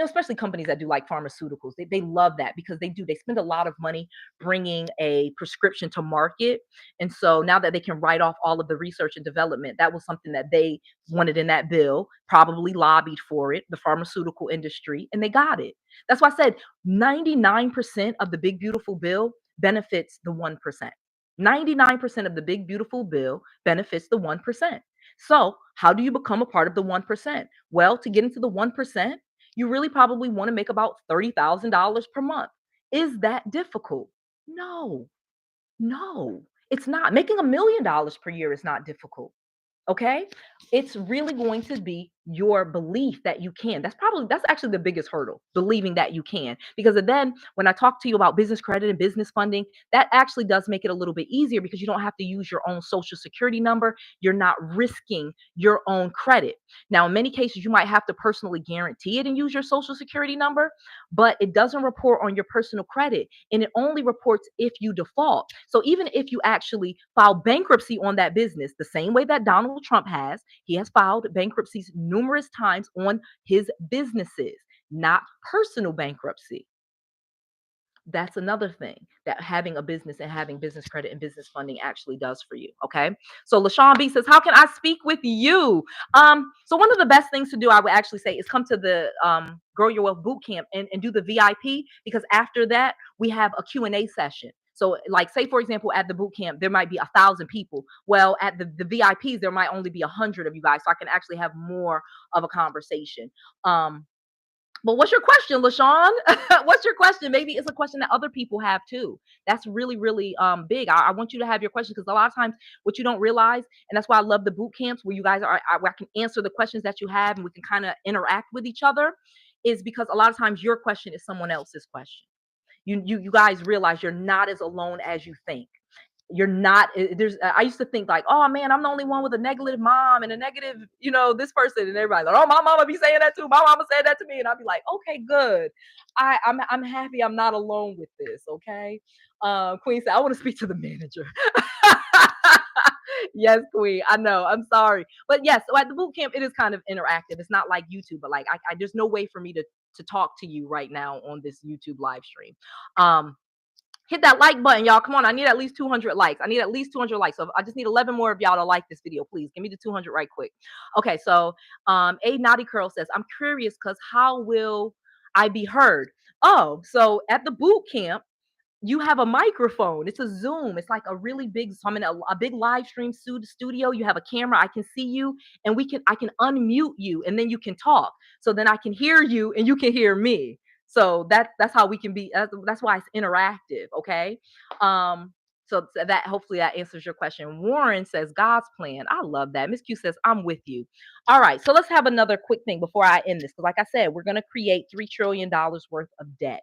especially companies that do like pharmaceuticals. They love that because they spend a lot of money bringing a prescription to market. And so now that they can write off all of the research and development, that was something that they wanted in that bill, probably lobbied for it, the pharmaceutical industry, and they got it. That's why I said 99% of the big beautiful bill benefits the 1%. 99% of the big beautiful bill benefits the 1%. So, how do you become a part of the 1%? Well, to get into the 1%, you really probably want to make about $30,000 per month. Is that difficult? No, no, it's not. Making $1 million per year is not difficult. Okay. It's really going to be your belief that you can. That's actually the biggest hurdle, believing that you can. Because then when I talk to you about business credit and business funding, that actually does make it a little bit easier because you don't have to use your own social security number. You're not risking your own credit. Now, in many cases, you might have to personally guarantee it and use your social security number, but it doesn't report on your personal credit and it only reports if you default. So even if you actually file bankruptcy on that business, the same way that Donald Trump has, he has filed bankruptcies numerous times on his businesses, not personal bankruptcy. That's another thing that having a business and having business credit and business funding actually does for you. Okay. So LaShawn B says, how can I speak with you? So one of the best things to do, I would actually say, is come to the Grow Your Wealth Bootcamp and do the VIP, because after that, we have a Q&A session. So like, say, for example, at the boot camp, there might be 1,000 people. Well, at the VIPs, there might only be 100 of you guys. So I can actually have more of a conversation. But what's your question, LaShawn? What's your question? Maybe it's a question that other people have too. That's really, really big. I want you to have your question, because a lot of times what you don't realize, and that's why I love the boot camps where you guys are, where I can answer the questions that you have and we can kind of interact with each other, is because a lot of times your question is someone else's question. You guys realize you're not as alone as you think. You're not, there's, I used to think like, oh man, I'm the only one with a negative mom and a negative, this person, and everybody's like, oh, my mama be saying that too, my mama said that to me, and I'd be like, okay, good. I'm happy I'm not alone with this. Okay. Queen said, I want to speak to the manager. Yes, Queen, I know, I'm sorry, but yes, so at the boot camp it is kind of interactive. It's not like YouTube, but like I there's no way for me to talk to you right now on this YouTube live stream. Hit that like button, y'all. Come on, I need at least 200 likes. I need at least 200 likes. So I just need 11 more of y'all to like this video, please. Give me the 200 right quick. Okay, so A Naughty Curl says, I'm curious because how will I be heard? Oh, so at the boot camp, you have a microphone. It's a Zoom. It's like a really big, so I'm in a big live stream studio. You have a camera. I can see you, and I can unmute you, and then you can talk. So then I can hear you and you can hear me. So that's how we can be. That's why it's interactive. Okay. So that hopefully that answers your question. Warren says God's plan. I love that. Miss Q says I'm with you. All right. So let's have another quick thing before I end this. Because like I said, we're going to create $3 trillion worth of debt.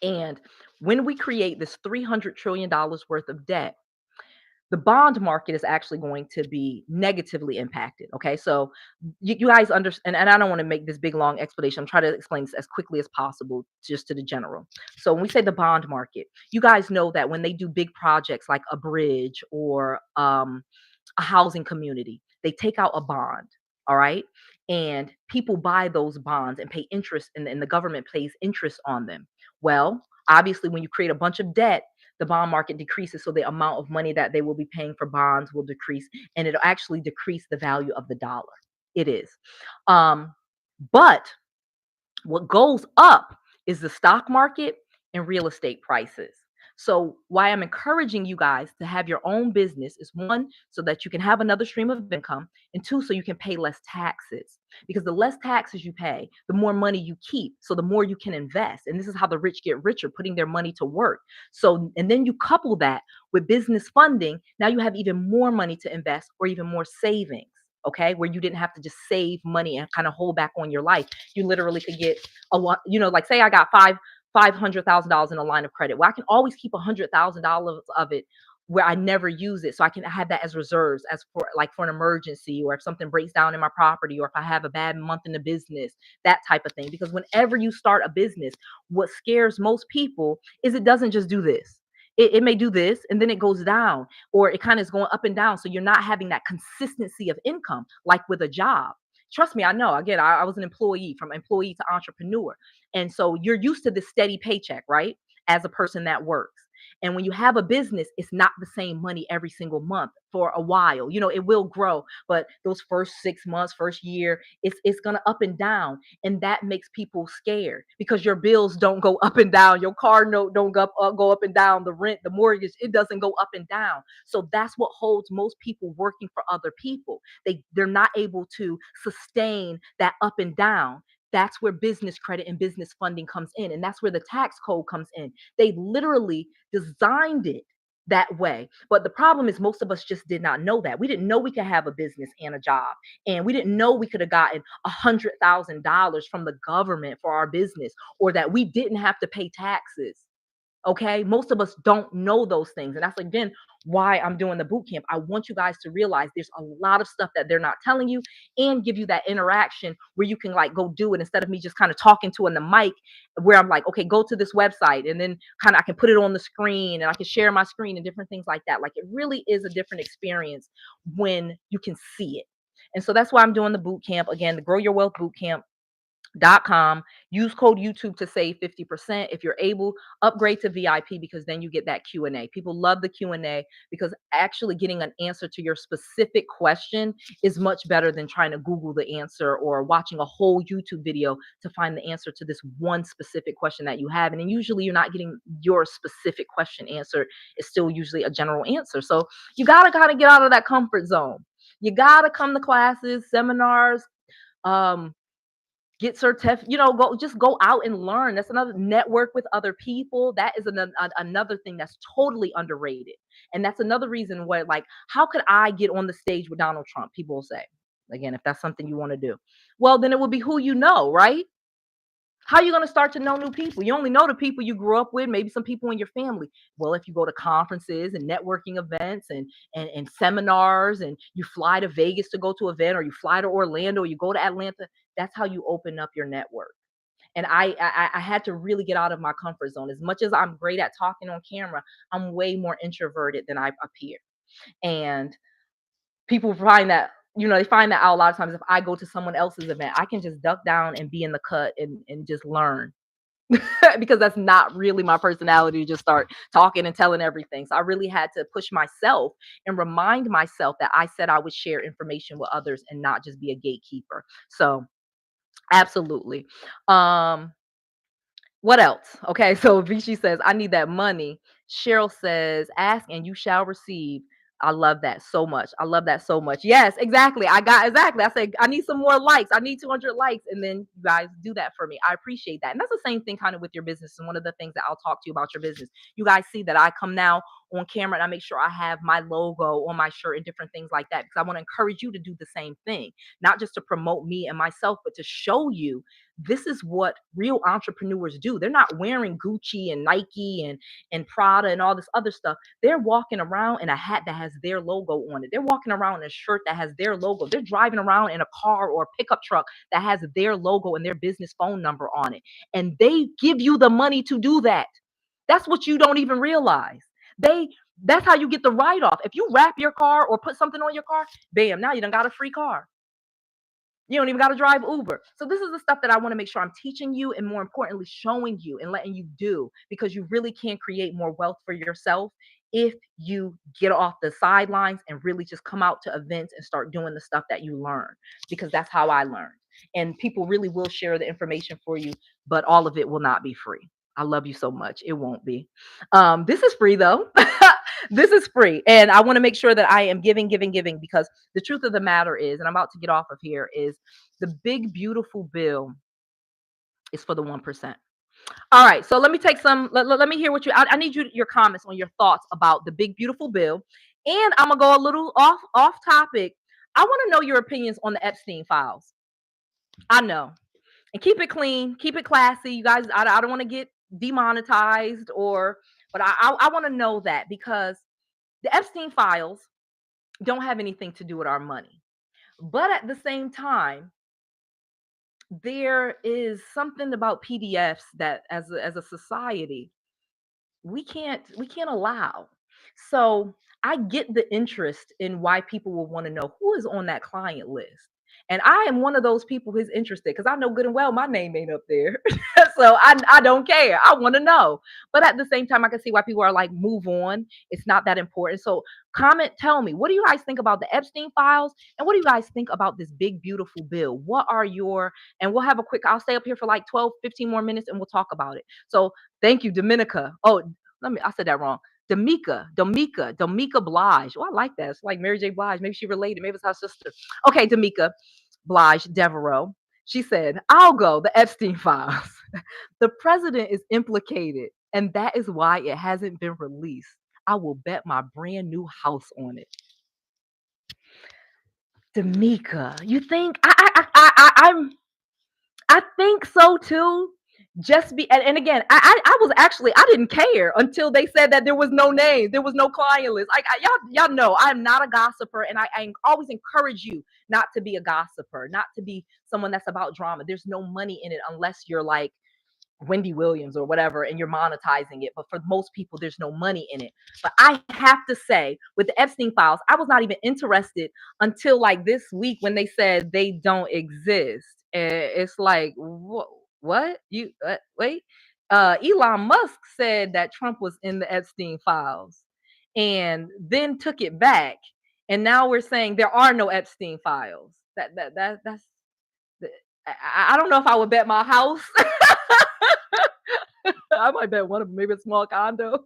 And when we create this $300 trillion worth of debt, the bond market is actually going to be negatively impacted. Okay. So you guys understand, and I don't want to make this big, long explanation. I'm trying to explain this as quickly as possible just to the general. So when we say the bond market, you guys know that when they do big projects like a bridge or a housing community, they take out a bond. All right. And people buy those bonds and pay interest, and the government pays interest on them. Well, obviously, when you create a bunch of debt, the bond market decreases. So the amount of money that they will be paying for bonds will decrease, and it'll actually decrease the value of the dollar. It is. But what goes up is the stock market and real estate prices. So, why I'm encouraging you guys to have your own business is, one, so that you can have another stream of income, and two, so you can pay less taxes. Because the less taxes you pay, the more money you keep. So, the more you can invest. And this is how the rich get richer, putting their money to work. So, and then you couple that with business funding. Now you have even more money to invest, or even more savings. Okay, where you didn't have to just save money and kind of hold back on your life. You literally could get a lot, like say I got $500,000 in a line of credit. Well, I can always keep $100,000 of it where I never use it. So I can have that as reserves, as for an emergency, or if something breaks down in my property, or if I have a bad month in the business, that type of thing. Because whenever you start a business, what scares most people is it doesn't just do this. It may do this and then it goes down, or it kind of is going up and down. So you're not having that consistency of income like with a job. Trust me, I know. Again, I was an employee, from employee to entrepreneur. And so you're used to this steady paycheck, right? As a person that works. And when you have a business, it's not the same money every single month for a while. It will grow, but those first 6 months, first year, it's gonna up and down. And that makes people scared, because your bills don't go up and down. Your car note don't go up and down. The rent, the mortgage, it doesn't go up and down. So that's what holds most people working for other people. They're not able to sustain that up and down. That's where business credit and business funding comes in. And that's where the tax code comes in. They literally designed it that way. But the problem is, most of us just did not know that. We didn't know we could have a business and a job. And we didn't know we could have gotten $100,000 from the government for our business, or that we didn't have to pay taxes. Okay. Most of us don't know those things. And that's, again, why I'm doing the boot camp. I want you guys to realize there's a lot of stuff that they're not telling you, and give you that interaction where you can like go do it, instead of me just kind of talking to in the mic, where I'm like, okay, go to this website, and then kind of I can put it on the screen and I can share my screen and different things like that. Like, it really is a different experience when you can see it. And so that's why I'm doing the boot camp. Again, the Grow Your Wealth boot camp. com. Use code YouTube to save 50%. If you're able, upgrade to VIP because then you get that Q&A. People love the Q&A because actually getting an answer to your specific question is much better than trying to Google the answer or watching a whole YouTube video to find the answer to this one specific question that you have. And then usually you're not getting your specific question answered. It's still usually a general answer. So you got to kind of get out of that comfort zone. You got to come to classes, seminars, um, get certificate, go out and learn. That's another, network with other people. That is another thing that's totally underrated. And that's another reason why, like, how could I get on the stage with Donald Trump? People will say, again, if that's something you want to do, well, then it would be who you know, right? How are you going to start to know new people? You only know the people you grew up with, maybe some people in your family. Well, if you go to conferences and networking events and seminars, and you fly to Vegas to go to an event, or you fly to Orlando, or you go to Atlanta, that's how you open up your network. And I had to really get out of my comfort zone. As much as I'm great at talking on camera, I'm way more introverted than I appear. And people find that, they find that out a lot of times. If I go to someone else's event, I can just duck down and be in the cut and just learn. Because that's not really my personality to just start talking and telling everything. So I really had to push myself and remind myself that I said I would share information with others and not just be a gatekeeper. So absolutely. Um, what else? Okay, so Vichy says, I need that money. Cheryl says, ask and you shall receive. I love that so much. I love that so much. Yes, exactly. Exactly. I said, I need some more likes. I need 200 likes. And then you guys do that for me. I appreciate that. And that's the same thing kind of with your business. And one of the things that I'll talk to you about your business. You guys see that I come now on camera and I make sure I have my logo on my shirt and different things like that, because I want to encourage you to do the same thing, not just to promote me and myself, but to show you this is what real entrepreneurs do. They're not wearing Gucci and Nike and Prada and all this other stuff. They're walking around in a hat that has their logo on it. They're walking around in a shirt that has their logo. They're driving around in a car or a pickup truck that has their logo and their business phone number on it. And they give you the money to do that. That's what you don't even realize. That's how you get the write-off. If you wrap your car or put something on your car, bam, now you done got a free car. You don't even got to drive Uber. So this is the stuff that I want to make sure I'm teaching you, and more importantly, showing you and letting you do, because you really can create more wealth for yourself if you get off the sidelines and really just come out to events and start doing the stuff that you learn, because that's how I learned. And people really will share the information for you, but all of it will not be free. I love you so much. It won't be. This is free though. This is free. And I want to make sure that I am giving, because the truth of the matter is, and I'm about to get off of here, is the big, beautiful bill is for the 1%. All right. So let me take some, let me hear what I need your comments on your thoughts about the big, beautiful bill. And I'm going to go a little off topic. I want to know your opinions on the Epstein files. I know. And keep it clean, keep it classy. You guys, I don't want to get demonetized but I want to know that, because the Epstein files don't have anything to do with our money. But at the same time, there is something about PDFs that as a society, we can't allow. So I get the interest in why people will want to know who is on that client list. And I am one of those people who's interested, because I know good and well my name ain't up there. So I don't care. I want to know. But at the same time, I can see why people are like, move on. It's not that important. So comment, tell me, what do you guys think about the Epstein files? And what do you guys think about this big, beautiful bill? What are and we'll have I'll stay up here for like 12, 15 more minutes and we'll talk about it. So thank you, Dominica. Oh, I said that wrong. Domica Blige. Oh, I like that. It's like Mary J. Blige. Maybe she related. Maybe it's her sister. Okay, Domica Blige Devereaux. She said, I'll go. The Epstein files. The president is implicated, and that is why it hasn't been released. I will bet my brand new house on it. Domica, you think I think so too. And again, I was actually, I didn't care until they said that there was no name, there was no client list. Y'all know I'm not a gossiper, and I always encourage you not to be a gossiper, not to be someone that's about drama. There's no money in it unless you're like Wendy Williams or whatever, and you're monetizing it. But for most people, there's no money in it. But I have to say, with the Epstein files, I was not even interested until like this week when they said they don't exist. And it's like, what? Wait. Elon Musk said that Trump was in the Epstein files and then took it back. And now we're saying there are no Epstein files. That's I don't know if I would bet my house. I might bet one of them, maybe a small condo.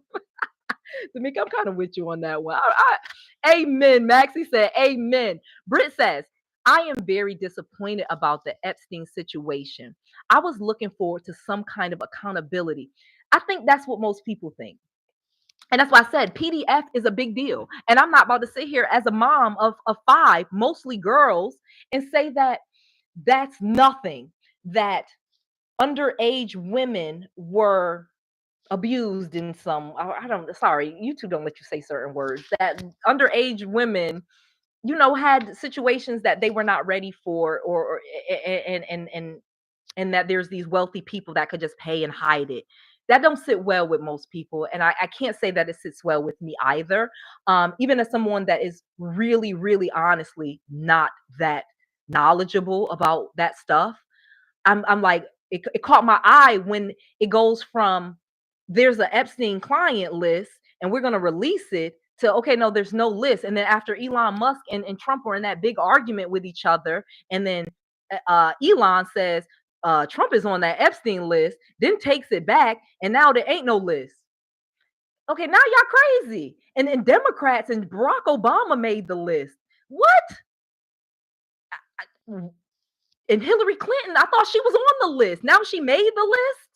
Tamika, I'm kind of with you on that one. Amen. Maxie said, amen. Britt says, I am very disappointed about the Epstein situation. I was looking forward to some kind of accountability. I think that's what most people think. And that's why I said PDF is a big deal. And I'm not about to sit here as a mom of five, mostly girls, and say that that's nothing, that underage women were abused in some, I don't, sorry, YouTube don't let you say certain words, that underage women, had situations that they were not ready for, or and that there's these wealthy people that could just pay and hide it. That don't sit well with most people, and I can't say that it sits well with me either. Even as someone that is really, really honestly not that knowledgeable about that stuff, I'm like, it caught my eye when it goes from there's an Epstein client list and we're gonna release it to, okay, no, there's no list. And then after Elon Musk and Trump were in that big argument with each other, and then Elon says Trump is on that Epstein list, then takes it back, and now there ain't no list. Okay, now y'all crazy. And Democrats and Barack Obama made the list. What? And Hillary Clinton, I thought she was on the list. Now she made the list.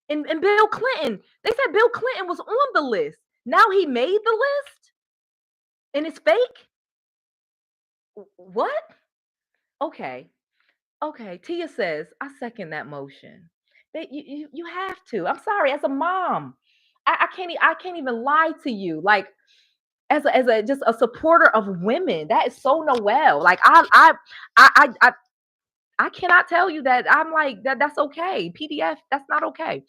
And Bill Clinton, they said Bill Clinton was on the list. Now he made the list and it's fake. What? Okay. Okay. Tia says, I second that motion. You have to. I'm sorry, as a mom, I can't even lie to you. Like, as a just a supporter of women, that is so Noelle. Like, I cannot tell you that I'm like that's okay. PDF, that's not okay.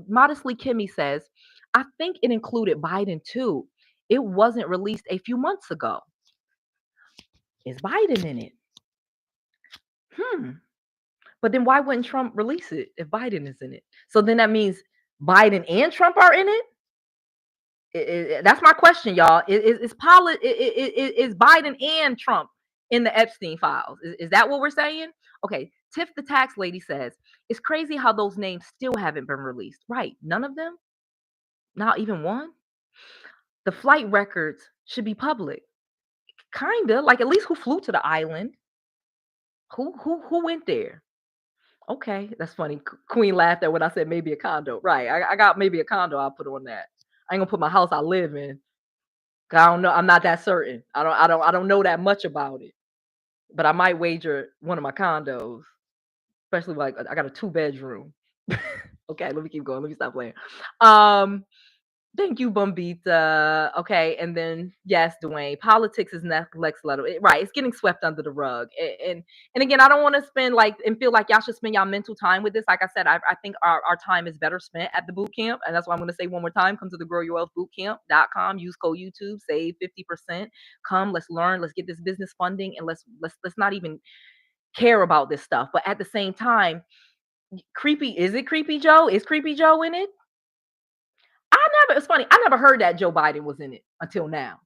Modestly Kimmy says, I think it included Biden too. It wasn't released a few months ago. Is Biden in it? But then why wouldn't Trump release it if Biden is in it? So then that means Biden and Trump are in it? That's my question, y'all. Is Biden and Trump in the Epstein files? Is that what we're saying? Okay. Tiff the tax lady says, it's crazy how those names still haven't been released. Right. None of them? Not even one? The flight records should be public. Kinda. Like, at least who flew to the island? Who went there? Okay, that's funny. Queen laughed at when I said maybe a condo. Right. I got maybe a condo I'll put on that. I ain't gonna put my house I live in. I don't know. I'm not that certain. I don't know that much about it. But I might wager one of my condos, especially like I got a 2 bedroom. Okay, let me keep going. Let me stop playing. Um, Thank you, Bombita. Okay, and then yes, Dwayne. Politics is next level. Right, it's getting swept under the rug. And again, I don't want to spend like and feel like y'all should spend y'all mental time with this. Like I said, I think our time is better spent at the boot camp, and that's why I'm going to say one more time. Come to the growyourwealthbootcamp.com. Use code YouTube. Save 50%. Come, let's learn. Let's get this business funding, and let's not even care about this stuff. But at the same time, creepy. Is it Creepy Joe? Is Creepy Joe in it? It's funny. I never heard that Joe Biden was in it until now.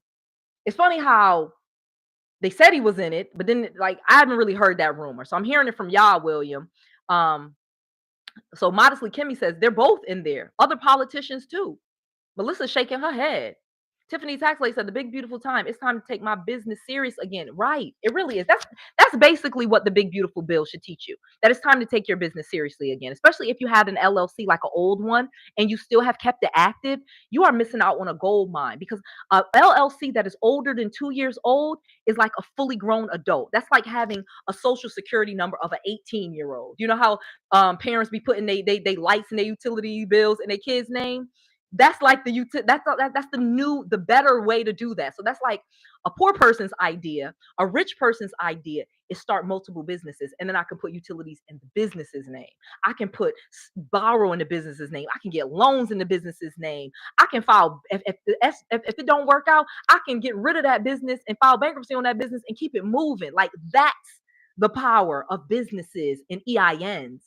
It's funny how they said he was in it, but then like I haven't really heard that rumor. So I'm hearing it from y'all, William. So modestly, Kimmy says they're both in there. Other politicians too. Melissa's shaking her head. Tiffany Taxley said, the big beautiful time. It's time to take my business serious again. Right. It really is. That's basically what the big beautiful bill should teach you. That it's time to take your business seriously again, especially if you had an LLC like an old one and you still have kept it active. You are missing out on a gold mine, because a LLC that is older than 2 years old is like a fully grown adult. That's like having a social security number of an 18-year-old. You know how parents be putting they lights and their utility bills in their kids' name? That's like that's the better way to do that. So that's like a poor person's idea. A rich person's idea is start multiple businesses, and then I can put utilities in the business's name. I can put borrow in the business's name. I can get loans in the business's name. I can file if it don't work out, I can get rid of that business and file bankruptcy on that business and keep it moving. Like that's the power of businesses and EINs.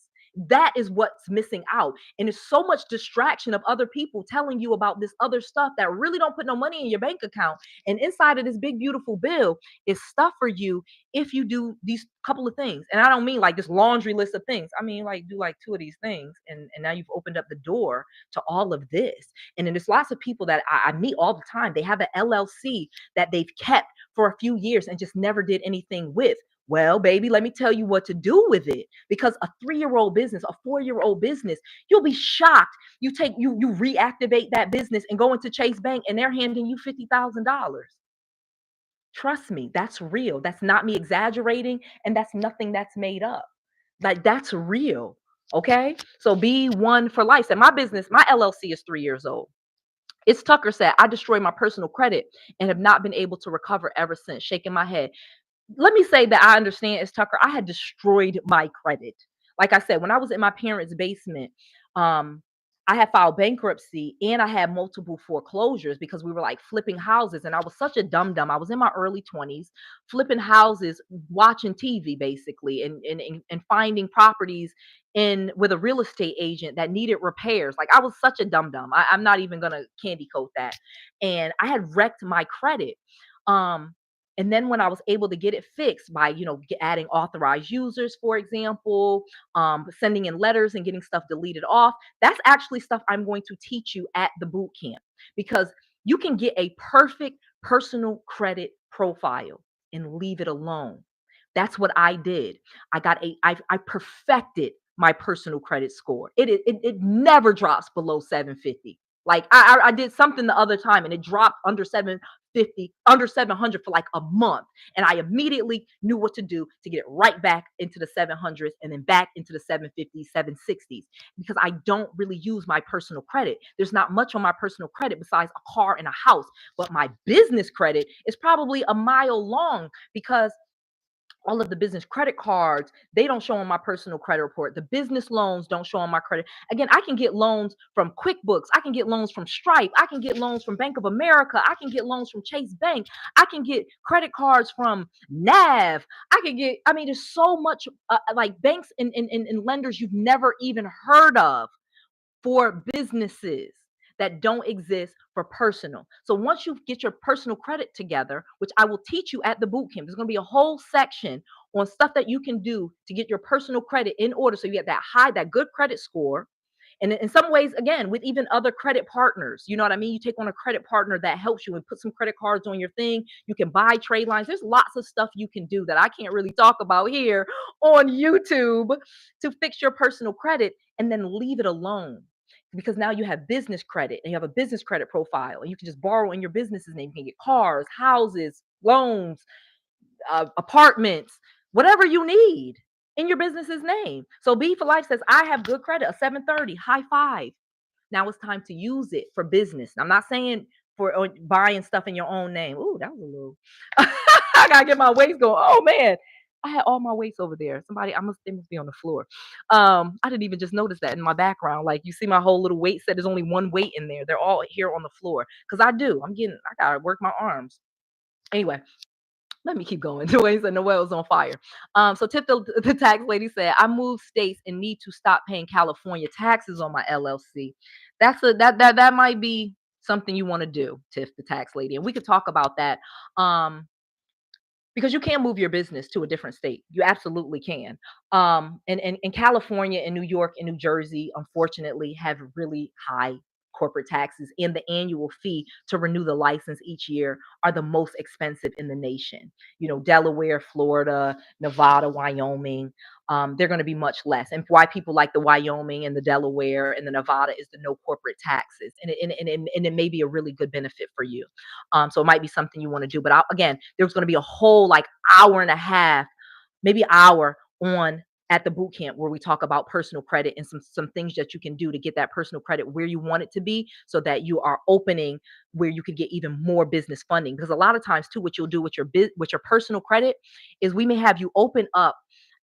That is what's missing out. And there's so much distraction of other people telling you about this other stuff that really don't put no money in your bank account. And inside of this big, beautiful bill is stuff for you if you do these couple of things. And I don't mean like this laundry list of things. I mean, like, do like two of these things. And now you've opened up the door to all of this. And then there's lots of people that I meet all the time. They have an LLC that they've kept for a few years and just never did anything with. Well, baby, let me tell you what to do with it. Because a 3-year-old business, a 4-year-old business, you'll be shocked. You reactivate that business and go into Chase Bank and they're handing you $50,000. Trust me, that's real. That's not me exaggerating, and that's nothing that's made up. Like that's real. Okay. So be one for life. And my business, my LLC is 3 years old. It's Tucker said, I destroyed my personal credit and have not been able to recover ever since. Shaking my head. Let me say that I understand as Tucker, I had destroyed my credit. Like I said, when I was in my parents' basement, um, I had filed bankruptcy and I had multiple foreclosures because we were like flipping houses. And I was such a dum dum. I was in my early 20s, flipping houses, watching TV basically, and finding properties in with a real estate agent that needed repairs. Like I was such a dum dum. I'm not even gonna candy coat that. And I had wrecked my credit. Um, and then when I was able to get it fixed by, adding authorized users, for example, sending in letters and getting stuff deleted off, that's actually stuff I'm going to teach you at the boot camp because you can get a perfect personal credit profile and leave it alone. That's what I did. I perfected my personal credit score. It never drops below 750. Like I did something the other time and it dropped under 750, under 700 for like a month. And I immediately knew what to do to get it right back into the 700s and then back into the 750s, 760s because I don't really use my personal credit. There's not much on my personal credit besides a car and a house, but my business credit is probably a mile long because all of the business credit cards, they don't show on my personal credit report. The business loans don't show on my credit. Again, I can get loans from QuickBooks. I can get loans from Stripe. I can get loans from Bank of America. I can get loans from Chase Bank. I can get credit cards from Nav. I mean, there's so much like banks and lenders you've never even heard of for businesses that don't exist for personal. So once you get your personal credit together, which I will teach you at the boot camp, there's going to be a whole section on stuff that you can do to get your personal credit in order so you get that good credit score. And in some ways, again, with even other credit partners, you know what I mean? You take on a credit partner that helps you and put some credit cards on your thing. You can buy trade lines. There's lots of stuff you can do that I can't really talk about here on YouTube to fix your personal credit and then leave it alone because now you have business credit and you have a business credit profile and you can just borrow in your business's name. You can get cars, houses, loans, apartments, whatever you need in your business's name. So B for Life says, I have good credit, a 730, high five. Now it's time to use it for business. I'm not saying for buying stuff in your own name. Ooh, that was a little, I gotta get my weights going. Oh man, I had all my weights over there. They must be on the floor. I didn't even just notice that in my background. Like you see my whole little weight set. There's only one weight in there. They're all here on the floor. Cause I gotta work my arms. Anyway, let me keep going. Dwayne said Noelle's on fire. So Tip the tax lady said, I moved states and need to stop paying California taxes on my LLC. That might be something you want to do, Tiff the tax lady. And we could talk about that. Because you can move your business to a different state. You absolutely can. And California and New York and New Jersey, unfortunately, have really high corporate taxes, and the annual fee to renew the license each year are the most expensive in the nation. Delaware, Florida, Nevada, Wyoming, they're going to be much less. And why people like the Wyoming and the Delaware and the Nevada is the no corporate taxes, and it may be a really good benefit for you. So it might be something you want to do. But again, there's going to be a whole like hour and a half, maybe hour on at the boot camp where we talk about personal credit and some things that you can do to get that personal credit where you want it to be so that you are opening where you could get even more business funding. Because a lot of times too, what you'll do with your personal credit is we may have you open up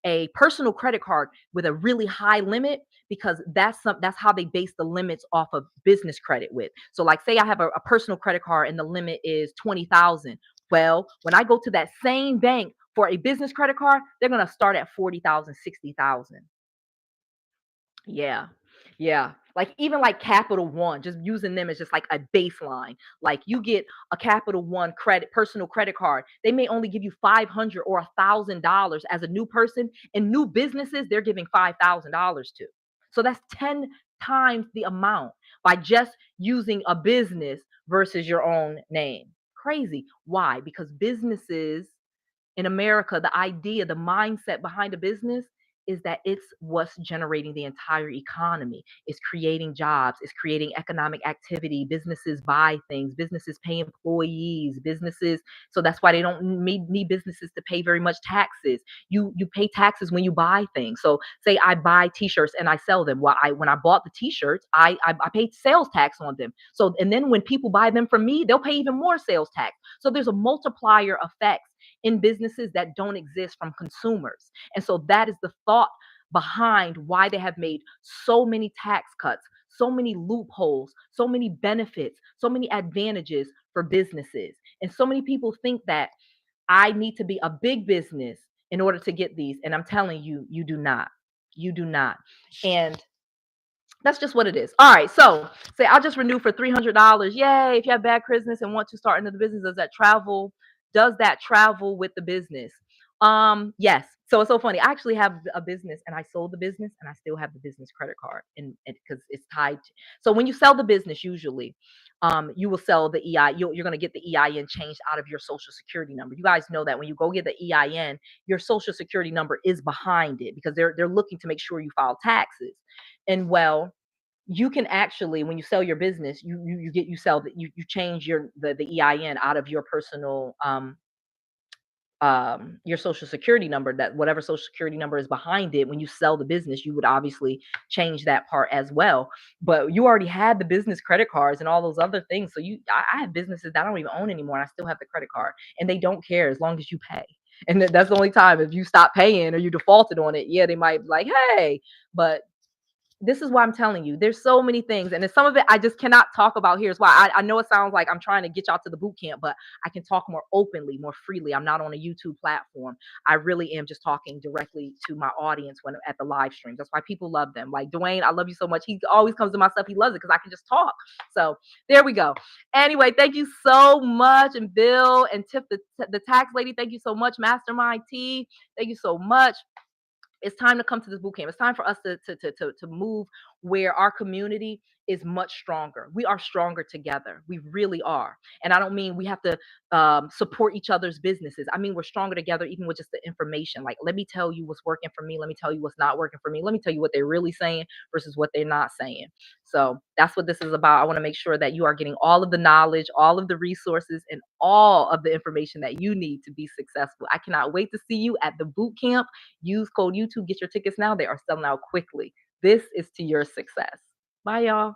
a personal credit card with a really high limit because that's how they base the limits off of business credit with. So like say I have a personal credit card and the limit is 20,000. Well, when I go to that same bank for a business credit card, they're going to start at 40,000, 60,000. Yeah. Yeah. Like even like Capital One, just using them as just like a baseline. Like you get a Capital One credit, personal credit card. They may only give you 500 or $1,000 as a new person. In new businesses, they're giving $5,000 to. So that's 10 times the amount by just using a business versus your own name. Crazy. Why? Because businesses in America, the idea, the mindset behind a business is that it's what's generating the entire economy. It's creating jobs, it's creating economic activity. Businesses buy things, businesses pay employees, businesses. So that's why they don't need businesses to pay very much taxes. You pay taxes when you buy things. So say I buy t-shirts and I sell them. Well, when I bought the t-shirts, I paid sales tax on them. So and then when people buy them from me, they'll pay even more sales tax. So there's a multiplier effect in businesses that don't exist from consumers. And so that is the thought behind why they have made so many tax cuts, so many loopholes, so many benefits, so many advantages for businesses. And so many people think that I need to be a big business in order to get these. And I'm telling you, you do not. You do not. And that's just what it is. All right. So say I'll just renew for $300. Yay. If you have bad Christmas and want to start into the business, does that travel with the business? Yes. So it's so funny. I actually have a business and I sold the business and I still have the business credit card and because it's tied. So when you sell the business, usually, you will sell the EI. You're going to get the EIN changed out of your social security number. You guys know that when you go get the EIN, your social security number is behind it because they're looking to make sure you file taxes. And well, you can actually, when you sell your business, you change the EIN out of your social security number, that whatever social security number is behind it. When you sell the business, you would obviously change that part as well. But you already had the business credit cards and all those other things. So I have businesses that I don't even own anymore and I still have the credit card and they don't care as long as you pay. And that's the only time if you stop paying or you defaulted on it, yeah, they might be like, hey, but this is why I'm telling you, there's so many things. And some of it I just cannot talk about here. Is why I know it sounds like I'm trying to get y'all to the boot camp, but I can talk more openly, more freely. I'm not on a YouTube platform. I really am just talking directly to my audience when at the live streams. That's why people love them. Like Dwayne, I love you so much. He always comes to my stuff. He loves it because I can just talk. So there we go. Anyway, thank you so much. And Bill and Tiff, the tax lady, thank you so much. Mastermind T, thank you so much. It's time to come to this boot camp. It's time for us to move where our community is much stronger. We are stronger together. We really are. And I don't mean we have to support each other's businesses. I mean, we're stronger together, even with just the information. Like, let me tell you what's working for me. Let me tell you what's not working for me. Let me tell you what they're really saying versus what they're not saying. So that's what this is about. I want to make sure that you are getting all of the knowledge, all of the resources, and all of the information that you need to be successful. I cannot wait to see you at the boot camp. Use code YouTube. Get your tickets now. They are selling out quickly. This is to your success. Bye, y'all.